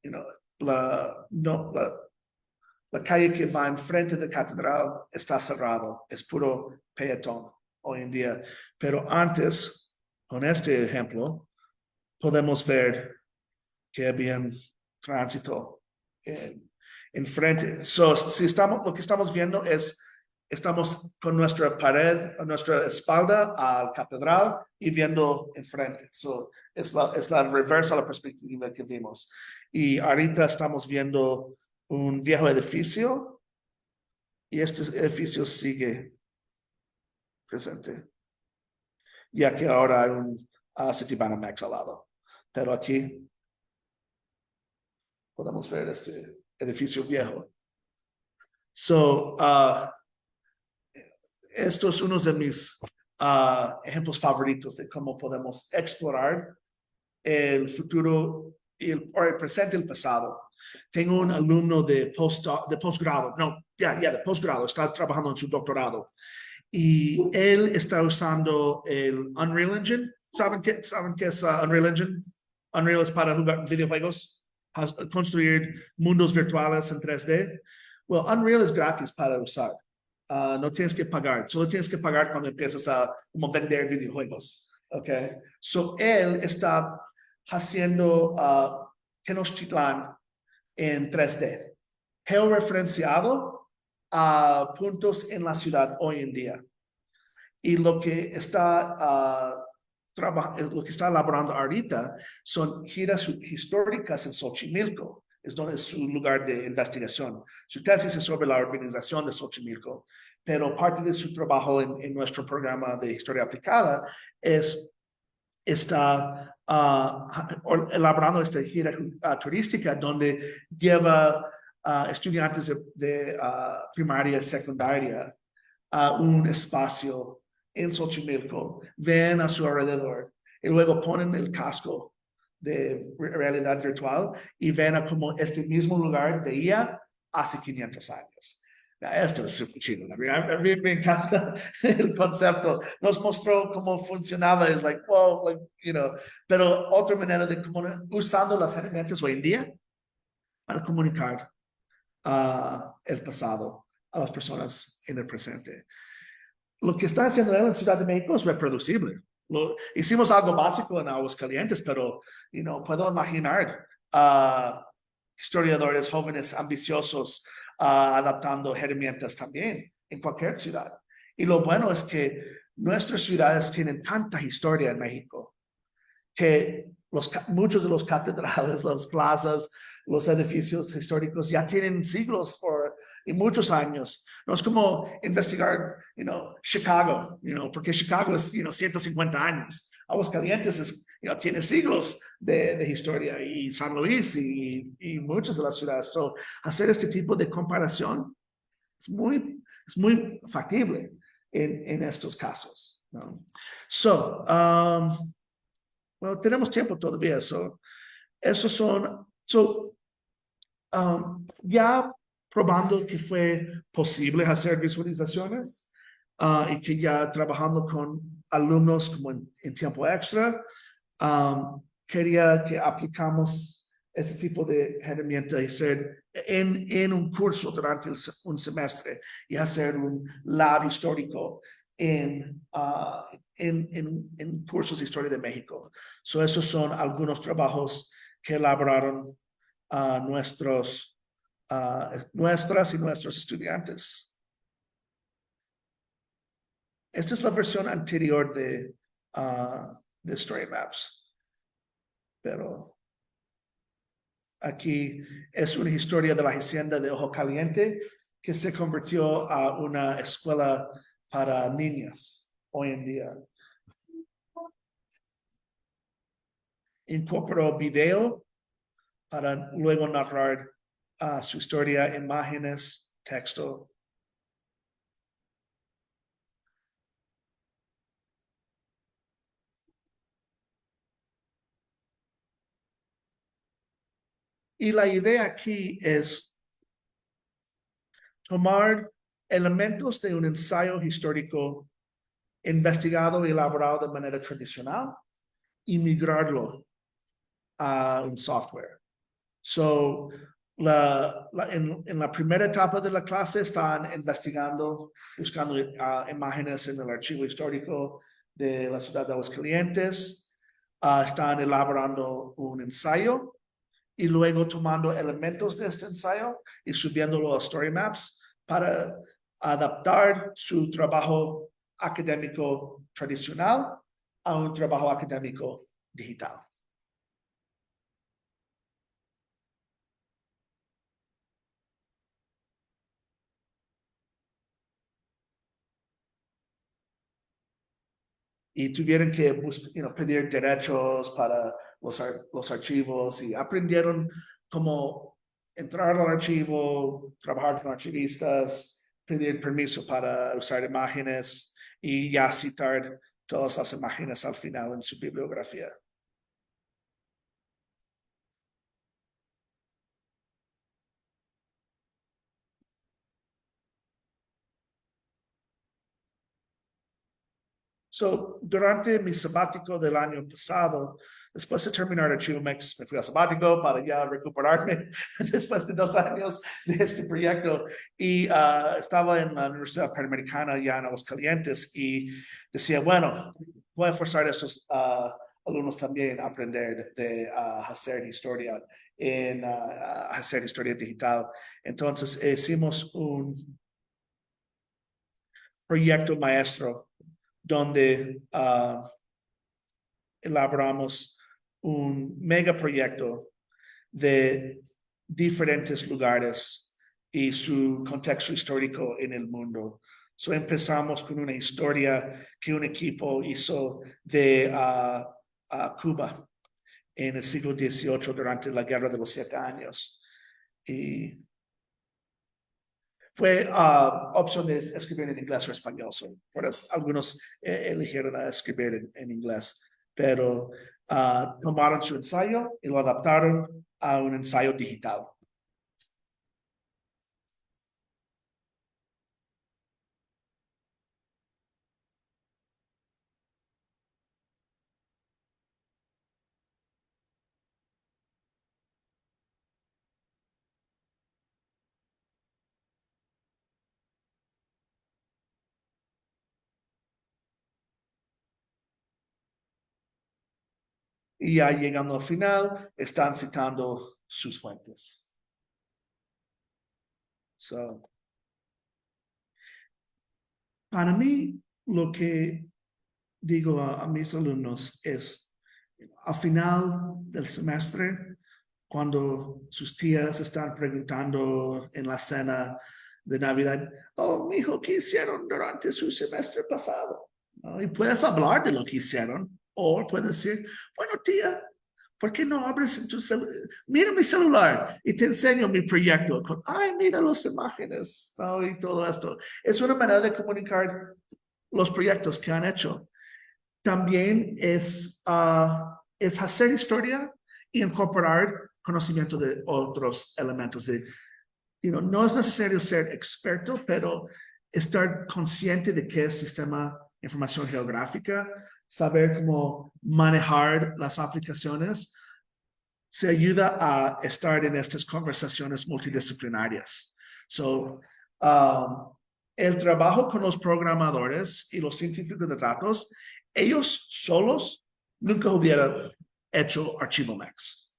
la calle que va enfrente de la catedral está cerrado, es puro peatón hoy en día. Pero antes, con este ejemplo, podemos ver que había tránsito enfrente. Lo que estamos viendo es, estamos con nuestra pared, a nuestra espalda a la catedral y viendo enfrente. Es la reversa a la perspectiva que vimos. Y ahorita estamos viendo un viejo edificio y este edificio sigue presente, ya que ahora hay un Citibanamex al lado. Pero aquí podemos ver este edificio viejo. So, esto es uno de mis ejemplos favoritos de cómo podemos explorar el futuro o el presente y el pasado. Tengo un alumno de posgrado, de posgrado, está trabajando en su doctorado y él está usando el Unreal Engine. ¿Saben qué es Unreal Engine? Unreal es para jugar videojuegos, construir mundos virtuales en 3D. Well, Unreal es gratis para usar. No tienes que pagar, solo tienes que pagar cuando empiezas a como vender videojuegos. Okay. So él está haciendo Tenochtitlan en 3D, georreferenciado a puntos en la ciudad hoy en día. Y lo que está elaborando ahorita son giras históricas en Xochimilco, es donde es su lugar de investigación. Su tesis es sobre la organización de Xochimilco, pero parte de su trabajo en nuestro programa de historia aplicada está elaborando esta gira turística donde lleva estudiantes de primaria y secundaria a un espacio en Xochimilco, ven a su alrededor y luego ponen el casco de realidad virtual y ven a como este mismo lugar veía hace 500 años. Esto es súper chido. A mí me encanta el concepto. Nos mostró cómo funcionaba. Es like, wow, like, you know. Pero otra manera de usando las herramientas hoy en día para comunicar el pasado a las personas en el presente. Lo que está haciendo él en Ciudad de México es reproducible. Hicimos algo básico en Aguascalientes, pero puedo imaginar historiadores jóvenes ambiciosos adaptando herramientas también en cualquier ciudad. Y lo bueno es que nuestras ciudades tienen tanta historia en México que muchos de los catedrales, las plazas, los edificios históricos ya tienen siglos y muchos años. No es como investigar, Chicago, porque Chicago es, 150 años. Aguascalientes tiene siglos de historia y San Luis y muchas de las ciudades. So, hacer este tipo de comparación es muy factible en estos casos, ¿no? So, bueno, tenemos tiempo todavía. Esos son, ya probando que fue posible hacer visualizaciones y que ya trabajando con alumnos como en tiempo extra, quería que aplicamos ese tipo de herramienta y hacer en un curso durante un semestre y hacer un lab histórico en cursos de historia de México. Esos son algunos trabajos que elaboraron nuestras y nuestros estudiantes. Esta es la versión anterior de Story Maps, pero aquí es una historia de la hacienda de Ojo Caliente que se convirtió a una escuela para niñas hoy en día. Incorporó video para luego narrar su historia, imágenes, texto. Y la idea aquí es tomar elementos de un ensayo histórico investigado y elaborado de manera tradicional y migrarlo a un software. So, en la primera etapa de la clase están investigando, buscando imágenes en el archivo histórico de la ciudad de Aguascalientes. Están elaborando un ensayo y luego tomando elementos de este ensayo y subiéndolo a Story Maps para adaptar su trabajo académico tradicional a un trabajo académico digital. Y tuvieron que pedir derechos para los archivos y aprendieron cómo entrar al archivo, trabajar con archivistas, pedir permiso para usar imágenes y ya citar todas las imágenes al final en su bibliografía. Durante mi sabático del año pasado, después de terminar Archivo Mex, me fui a sabático para ya recuperarme después de 2 años de este proyecto y estaba en la Universidad Panamericana ya en Aguascalientes y decía, bueno, voy a forzar a esos alumnos también a aprender de hacer historia hacer historia digital. Entonces hicimos un proyecto maestro donde elaboramos un megaproyecto de diferentes lugares y su contexto histórico en el mundo. Empezamos con una historia que un equipo hizo de Cuba en el siglo XVIII durante la Guerra de los 7 Años. Y fue opción de escribir en inglés o español. Por eso algunos eligieron a escribir en inglés, pero tomaron su ensayo y lo adaptaron a un ensayo digital. Y ya llegando al final, están citando sus fuentes. Para mí, lo que digo a mis alumnos es, al final del semestre, cuando sus tías están preguntando en la cena de Navidad, oh, mijo, ¿qué hicieron durante su semestre pasado? ¿No? Y puedes hablar de lo que hicieron, o puedes decir, bueno, tía, ¿por qué no abres en tu celular? Mira mi celular y te enseño mi proyecto. Ay, mira las imágenes, ¿no? Y todo esto. Es una manera de comunicar los proyectos que han hecho. También es hacer historia y incorporar conocimiento de otros elementos. No es necesario ser experto, pero estar consciente de qué es sistema de información geográfica, saber cómo manejar las aplicaciones, se ayuda a estar en estas conversaciones multidisciplinarias. El trabajo con los programadores y los científicos de datos, ellos solos nunca hubieran hecho Archivo Mex.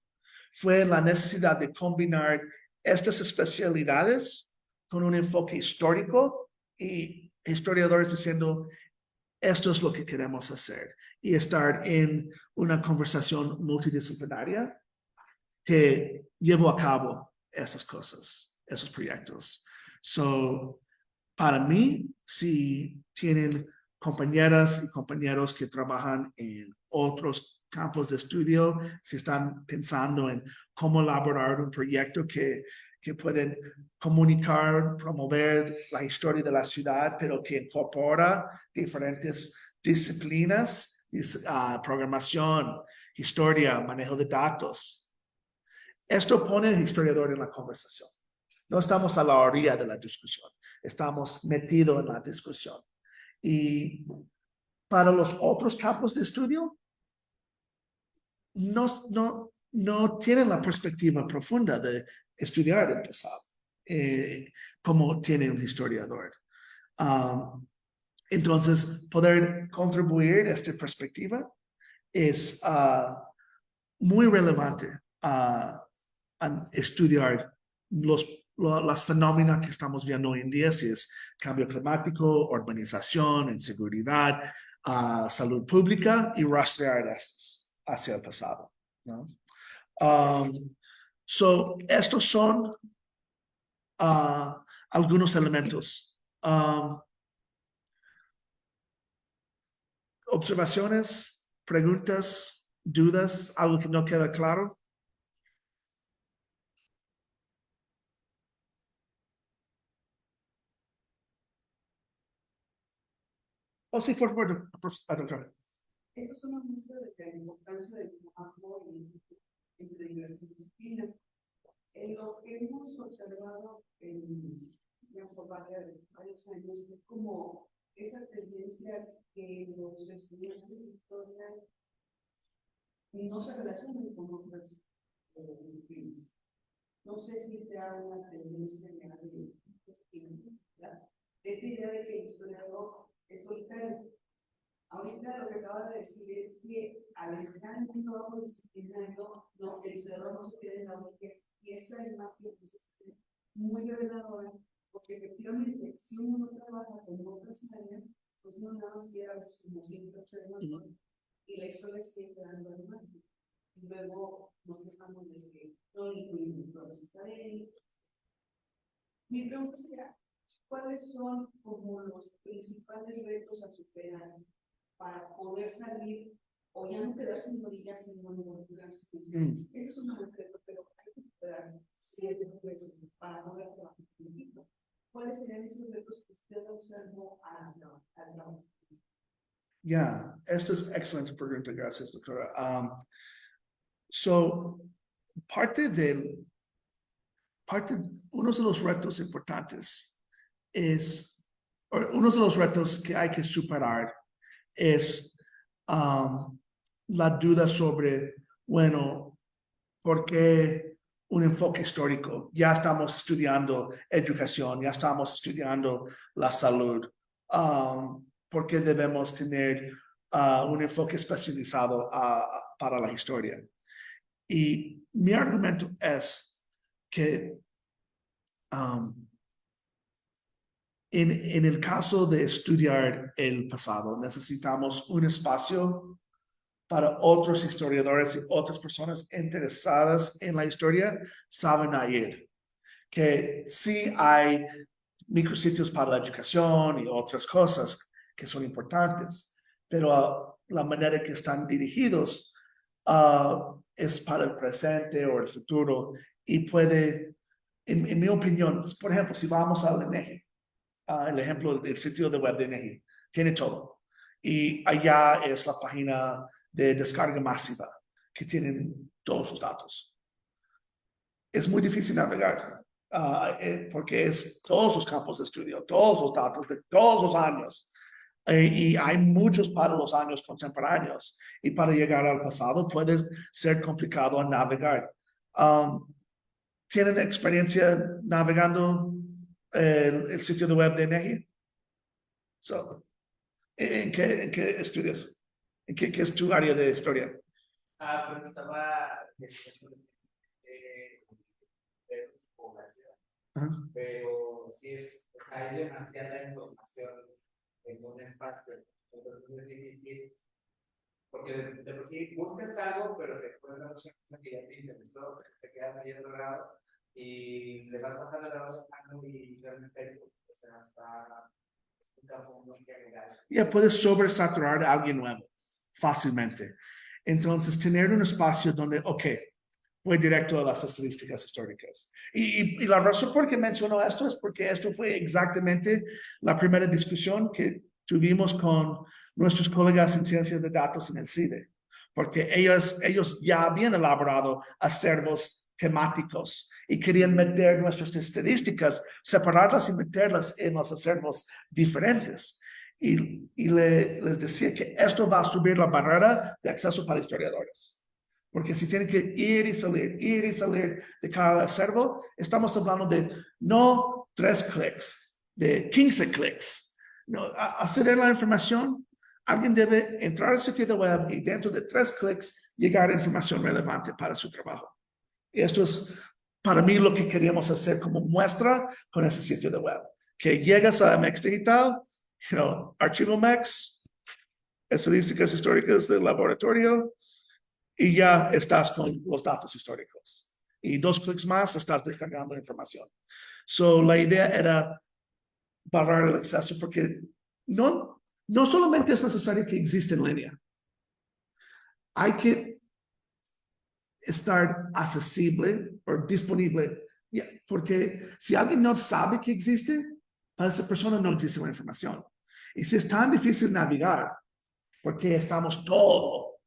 Fue la necesidad de combinar estas especialidades con un enfoque histórico y historiadores diciendo, esto es lo que queremos hacer y estar en una conversación multidisciplinaria que llevó a cabo esas cosas, esos proyectos. Para mí, si tienen compañeras y compañeros que trabajan en otros campos de estudio, si están pensando en cómo elaborar un proyecto que pueden comunicar, promover la historia de la ciudad, pero que incorpora diferentes disciplinas, programación, historia, manejo de datos. Esto pone al historiador en la conversación. No estamos a la orilla de la discusión, estamos metidos en la discusión. Y para los otros campos de estudio, no tienen la perspectiva profunda de estudiar el pasado, como tiene un historiador. Entonces, poder contribuir a esta perspectiva es muy relevante a estudiar las fenómenos que estamos viendo hoy en día, si es cambio climático, urbanización, inseguridad, salud pública y rastrear estos hacia el pasado, ¿no? Estos son algunos elementos. Observaciones, preguntas, dudas, algo que no queda claro. Oh, sí, por favor, doctora. Esto es una muestra de la importancia del trabajo entre diversas disciplinas. En lo que hemos observado por varios años es como esa tendencia que los estudiantes de historia no se relacionan con otras disciplinas. No sé si sea una tendencia general de esta idea de que el historiador es solitario. Ahorita lo que acaba de decir es que al entrar en un trabajo disciplinario, no, el historiador no se queda en la orilla, y esa imagen es muy reveladora, porque efectivamente, si uno no trabaja con otras áreas, pues no nada más queda como siempre observando, y la historia sigue quedando al margen. Y luego nos dejamos de que no incluimos pruebas académicas. Mi pregunta sería, ¿cuáles son como los principales retos a superar para poder salir o ya no quedarse en orillas sino involucrarse? Ese es un reto, pero hay que superar ciertos retos para poder trabajar en equipo. ¿Cuáles serían esos retos que usted observó al trabajo? Ya, esta es excelente pregunta, gracias, doctora. Uno de los retos importantes uno de los retos que hay que superar es la duda sobre, bueno, ¿por qué un enfoque histórico? Ya estamos estudiando educación, ya estamos estudiando la salud. ¿Por qué debemos tener un enfoque especializado para la historia? Y mi argumento es que en el caso de estudiar el pasado, necesitamos un espacio para otros historiadores y otras personas interesadas en la historia saben ir. Que sí hay micrositios para la educación y otras cosas que son importantes, pero la manera que están dirigidos es para el presente o el futuro y puede, en mi opinión, por ejemplo, si vamos al INEGI, el ejemplo del sitio de web de INEGI, tiene todo. Y allá es la página de descarga masiva, que tienen todos sus datos. Es muy difícil navegar, porque es todos los campos de estudio, todos los datos de todos los años. Y hay muchos para los años contemporáneos. Y para llegar al pasado puede ser complicado navegar. ¿Tienen experiencia navegando el sitio de web de INEGI? ¿En qué estudias? ¿Qué es tu área de historia? Pues estaba población, pero sí hay demasiada información en un espacio, entonces es difícil, porque de por sí buscas algo, pero después la cosa que ya te interesó, te quedas ahí atorado y le vas bajando y realmente, o sea, está un campo muy general. Ya puedes sobresaturar a alguien nuevo fácilmente. Entonces, tener un espacio donde, ok, voy directo a las estadísticas históricas. Y la razón por qué menciono esto es porque esto fue exactamente la primera discusión que tuvimos con nuestros colegas en ciencias de datos en el CIDE, porque ellos ya habían elaborado acervos temáticos y querían meter nuestras estadísticas, separarlas y meterlas en los acervos diferentes. Y les decía que esto va a subir la barrera de acceso para historiadores. Porque si tienen que ir y salir de cada acervo, estamos hablando de no 3 clics, de 15 clics. No, acceder a la información, alguien debe entrar al sitio de web y dentro de 3 clics llegar a información relevante para su trabajo. Y esto es para mí lo que queríamos hacer como muestra con ese sitio de web. Que llegas a MEX Digital, archivo MEX, estadísticas históricas del laboratorio, y ya estás con los datos históricos. Y 2 clics más, estás descargando información. La idea era barrar el acceso porque no solamente es necesario que exista en línea. Hay que estar accesible o disponible. Porque si alguien no sabe que existe, para esa persona no existe la información. Y si es tan difícil navegar, porque estamos todo,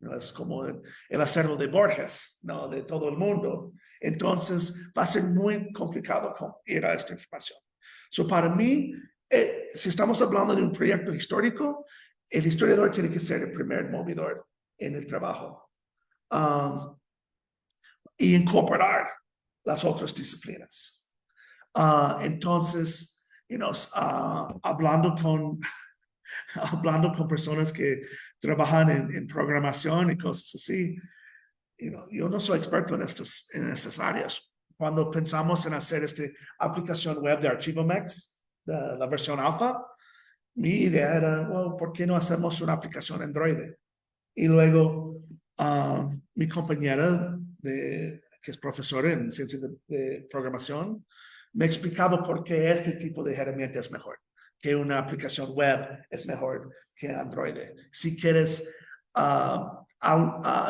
¿no? Es como el acervo de Borges, ¿no? De todo el mundo. Entonces va a ser muy complicado ir a esta información. So, para mí, si estamos hablando de un proyecto histórico, el historiador tiene que ser el primer movedor en el trabajo y incorporar las otras disciplinas. Entonces, hablando con personas que trabajan en programación y cosas así, yo no soy experto en estas áreas. Cuando pensamos en hacer esta aplicación web de ArchivoMex, la versión alfa, mi idea era, well, ¿por qué no hacemos una aplicación Android? Y luego mi compañera, que es profesora en ciencias de programación, me explicaba por qué este tipo de herramienta es mejor, que una aplicación web es mejor que Android. Si quieres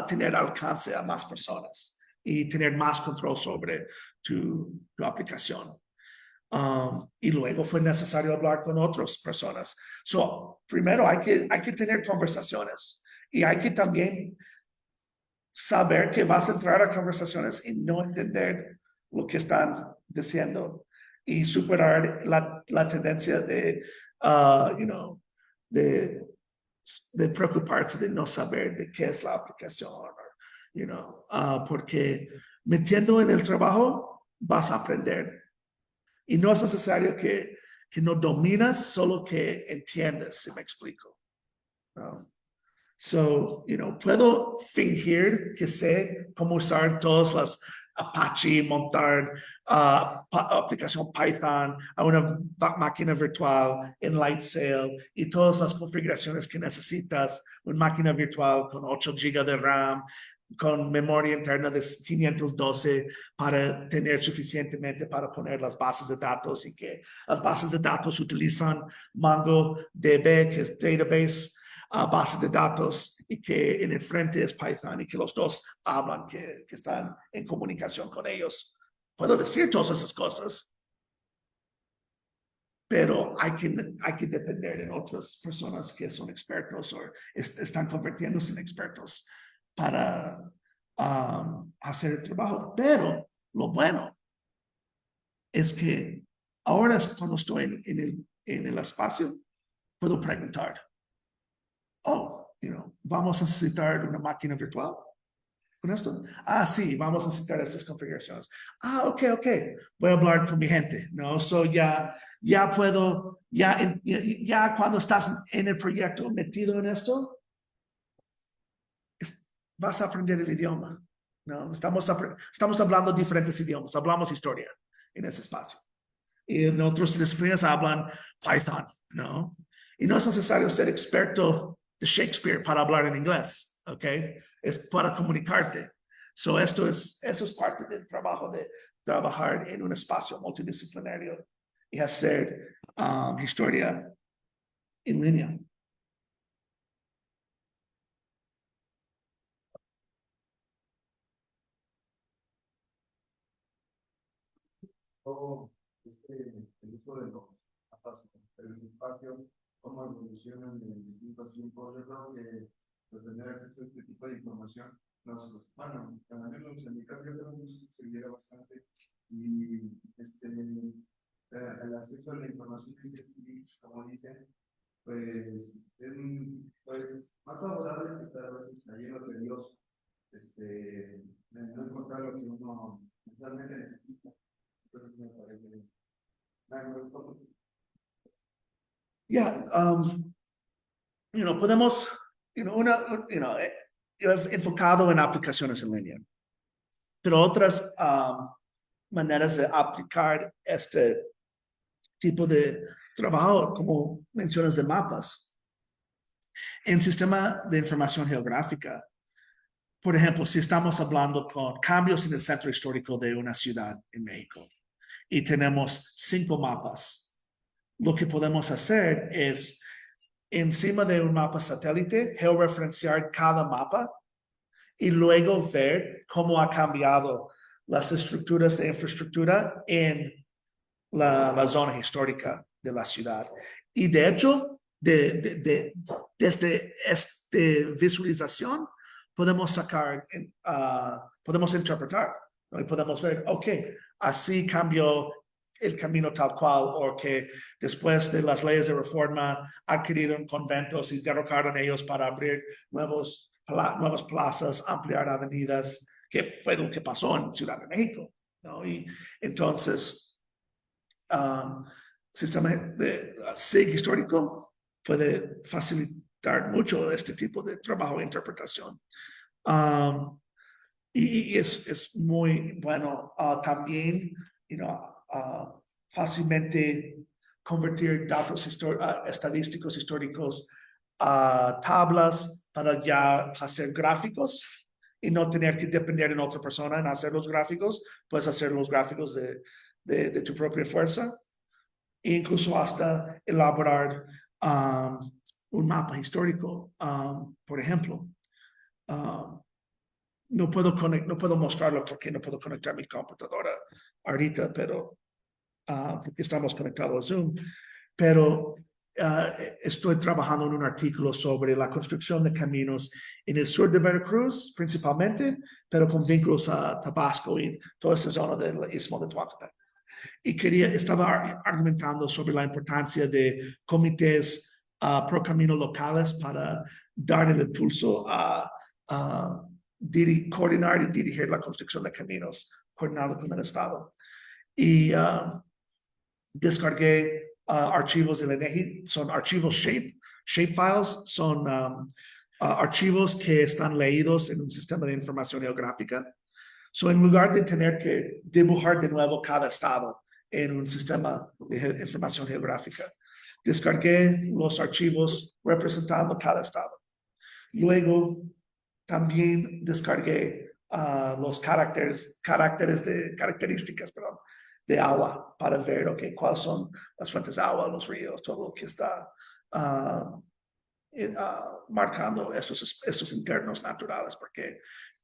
tener alcance a más personas y tener más control sobre tu aplicación. Y luego fue necesario hablar con otras personas. Primero hay que tener conversaciones y hay que también saber que vas a entrar a conversaciones y no entender lo que están diciendo y superar la tendencia de preocuparse de no saber de qué es la aplicación, porque metiendo en el trabajo vas a aprender. Y no es necesario que no dominas, solo que entiendes, si me explico. Puedo fingir que sé cómo usar todas las Apache, montar aplicación Python a una máquina virtual en Lightsail y todas las configuraciones que necesitas, una máquina virtual con 8 GB de RAM, con memoria interna de 512 para tener suficientemente para poner las bases de datos y que las bases de datos utilizan MongoDB, que es database, base de datos y que en el frente es Python y que los dos hablan, que están en comunicación con ellos. Puedo decir todas esas cosas, pero hay que depender de otras personas que son expertos o están convirtiéndose en expertos para hacer el trabajo. Pero lo bueno es que ahora cuando estoy en el espacio, puedo preguntar, vamos a necesitar una máquina virtual con esto. Sí, vamos a necesitar estas configuraciones. Ok, voy a hablar con mi gente, ¿no? Ya puedo, ya cuando estás en el proyecto metido en esto, vas a aprender el idioma, ¿no? Estamos hablando diferentes idiomas, hablamos historia en ese espacio. Y en otras disciplinas hablan Python, ¿no? Y no es necesario ser experto de Shakespeare para hablar en inglés, ¿ok? Es para comunicarte. Eso es parte del trabajo de trabajar en un espacio multidisciplinario y hacer historia en línea. El uso de los espacios, cómo evolucionan en distintos tiempos. Yo creo que tener acceso a este tipo de información bueno, al menos en mi caso, yo creo que se sirviera bastante. Y el acceso a la información como dicen, pues es más favorable que estar a veces lleno de Dios, no encontrar lo que uno realmente necesita. Entonces me parece podemos, yo he enfocado en aplicaciones en línea, pero otras maneras de aplicar este tipo de trabajo, como mencionas de mapas, en sistema de información geográfica. Por ejemplo, si estamos hablando con cambios en el centro histórico de una ciudad en México y tenemos 5 mapas, lo que podemos hacer es, encima de un mapa satélite, georreferenciar cada mapa y luego ver cómo ha cambiado las estructuras de infraestructura en la zona histórica de la ciudad. Y de hecho, desde esta visualización, podemos sacar, podemos interpretar, ¿no? Y podemos ver, ok, así cambió el camino tal cual, o que después de las leyes de reforma adquirieron conventos y derrocaron ellos para abrir nuevas plazas, ampliar avenidas, que fue lo que pasó en Ciudad de México, ¿no? Y entonces, sistema de SIG histórico puede facilitar mucho este tipo de trabajo de interpretación. Y es muy bueno también, fácilmente convertir datos estadísticos históricos a tablas para ya hacer gráficos y no tener que depender de otra persona en hacer los gráficos. Puedes hacer los gráficos de tu propia fuerza e incluso hasta elaborar un mapa histórico, por ejemplo. No puedo mostrarlo porque no puedo conectar mi computadora ahorita, pero porque estamos conectados a Zoom. Pero estoy trabajando en un artículo sobre la construcción de caminos en el sur de Veracruz, principalmente, pero con vínculos a Tabasco y toda esa zona del Istmo de Tehuantepec. Y estaba argumentando sobre la importancia de comités pro camino locales para dar el impulso a coordinar y dirigir la construcción de caminos, coordinado con el Estado. Y descargué archivos del INEGI, son archivos shapefiles, son archivos que están leídos en un sistema de información geográfica. So, en lugar de tener que dibujar de nuevo cada estado en un sistema de información geográfica, descargué los archivos representando cada estado. Luego, también descargué los características de agua para ver, okay, cuáles son las fuentes de agua, los ríos, todo lo que está marcando estos internos naturales, porque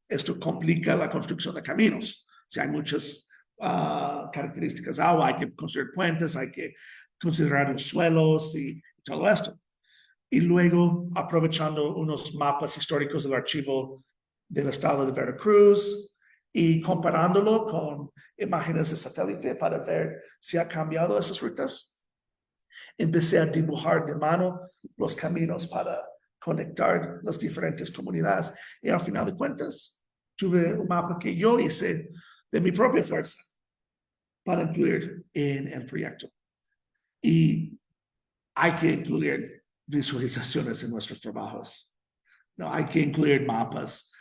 esto complica la construcción de caminos. Si hay muchas características de agua, hay que construir puentes, hay que considerar los suelos y todo esto. Y luego, aprovechando unos mapas históricos del archivo del estado de Veracruz y comparándolo con imágenes de satélite para ver si ha cambiado esas rutas, empecé a dibujar de mano los caminos para conectar las diferentes comunidades. Y al final de cuentas, tuve un mapa que yo hice de mi propia fuerza para incluir en el proyecto. Y hay que incluir visualizaciones en nuestros trabajos. No, hay que incluir mapas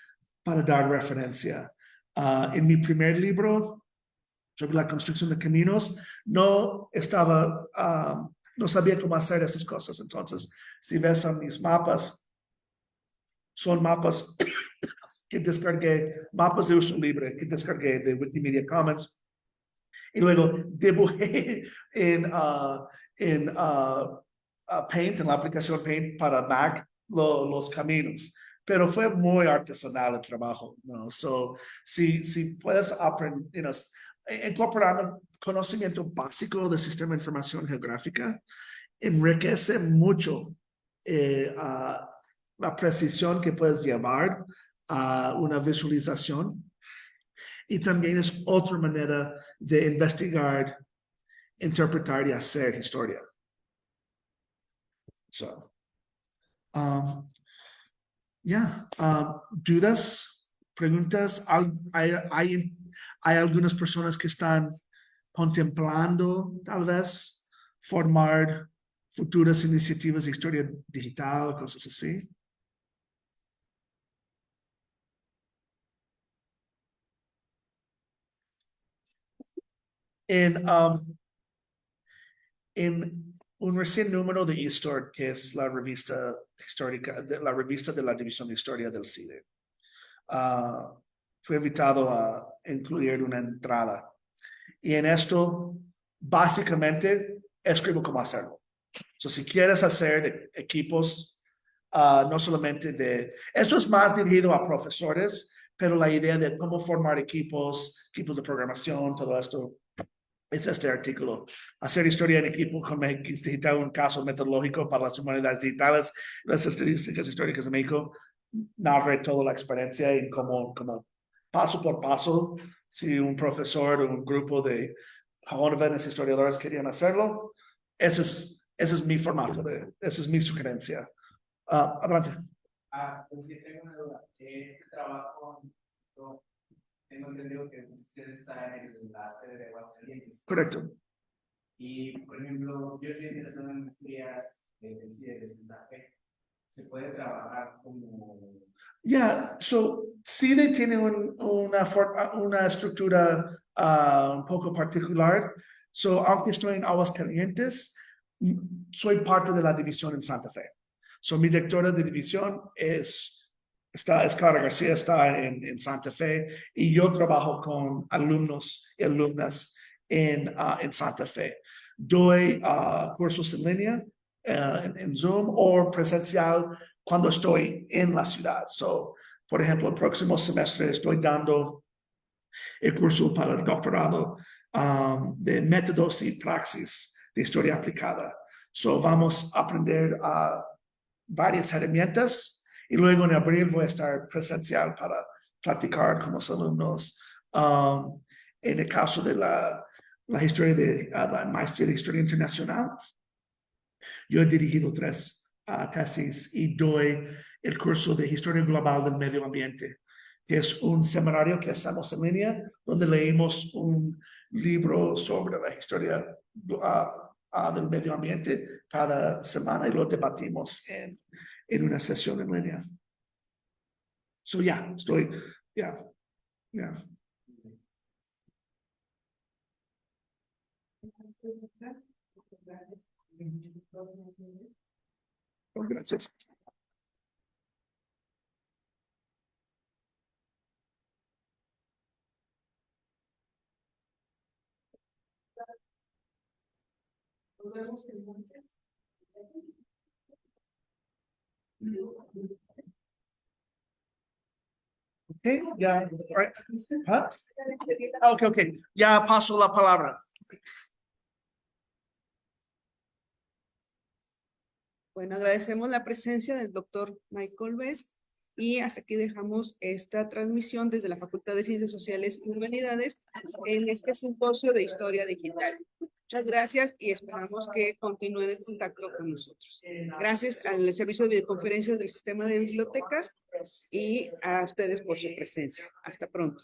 para dar referencia. En mi primer libro sobre la construcción de caminos, no sabía cómo hacer estas cosas. Entonces, si ves a mis mapas, son mapas que descargué, mapas de uso libre que descargué de Wikimedia Commons. Y luego dibujé en Paint, en la aplicación Paint para Mac, los caminos. Pero fue muy artesanal el trabajo, ¿no? So, si puedes aprender, incorporando conocimiento básico del sistema de información geográfica, enriquece mucho la precisión que puedes llevar a una visualización. Y también es otra manera de investigar, interpretar y hacer historia. So, ¿dudas? ¿Preguntas? ¿Hay algunas personas que están contemplando, tal vez, formar futuras iniciativas de historia digital, cosas así? En un recién número de eStore, que es la revista histórica, la revista de la División de Historia del CIDE, fui invitado a incluir una entrada. Y en esto, básicamente, escribo cómo hacerlo. So, si quieres hacer equipos, no solamente esto es más dirigido a profesores, pero la idea de cómo formar equipos de programación, todo esto, es este artículo. Hacer historia en equipo con México Digital, un caso metodológico para las humanidades digitales, las estadísticas históricas de México. Narré toda la experiencia y como paso por paso, si un profesor o un grupo de jóvenes historiadores querían hacerlo, ese es mi formato, esa es mi sugerencia. Adelante. Pues sí, tengo una duda. Este trabajo, yo tengo entendido que usted está en la sede de Aguascalientes. Correcto. Y, por ejemplo, yo estoy interesado en maestrías de CIE de Santa Fe. ¿Se puede trabajar como...? Yeah, so CIDE tiene una estructura un poco particular. So, aunque estoy en Aguascalientes, soy parte de la división en Santa Fe. So, mi directora de división es Clara García, está en Santa Fe, y yo trabajo con alumnos y alumnas en Santa Fe. Doy cursos en línea, en Zoom o presencial cuando estoy en la ciudad. So, por ejemplo, el próximo semestre estoy dando el curso para el doctorado de métodos y praxis de historia aplicada. So, vamos a aprender varias herramientas y luego en abril voy a estar presencial para platicar con los alumnos. En el caso de la historia de la maestría de historia internacional, yo he dirigido 3 tesis y doy el curso de Historia Global del Medio Ambiente, que es un seminario que hacemos en línea, donde leemos un libro sobre la historia del medio ambiente cada semana y lo debatimos en una sesión en línea. So, estoy. Oh, gracias. Okay, ya. Right. Huh? Okay. Ya paso la palabra. Bueno, agradecemos la presencia del doctor Michael Best y hasta aquí dejamos esta transmisión desde la Facultad de Ciencias Sociales y Humanidades en este simposio de Historia Digital. Muchas gracias y esperamos que continúen en contacto con nosotros. Gracias al Servicio de Videoconferencias del Sistema de Bibliotecas y a ustedes por su presencia. Hasta pronto.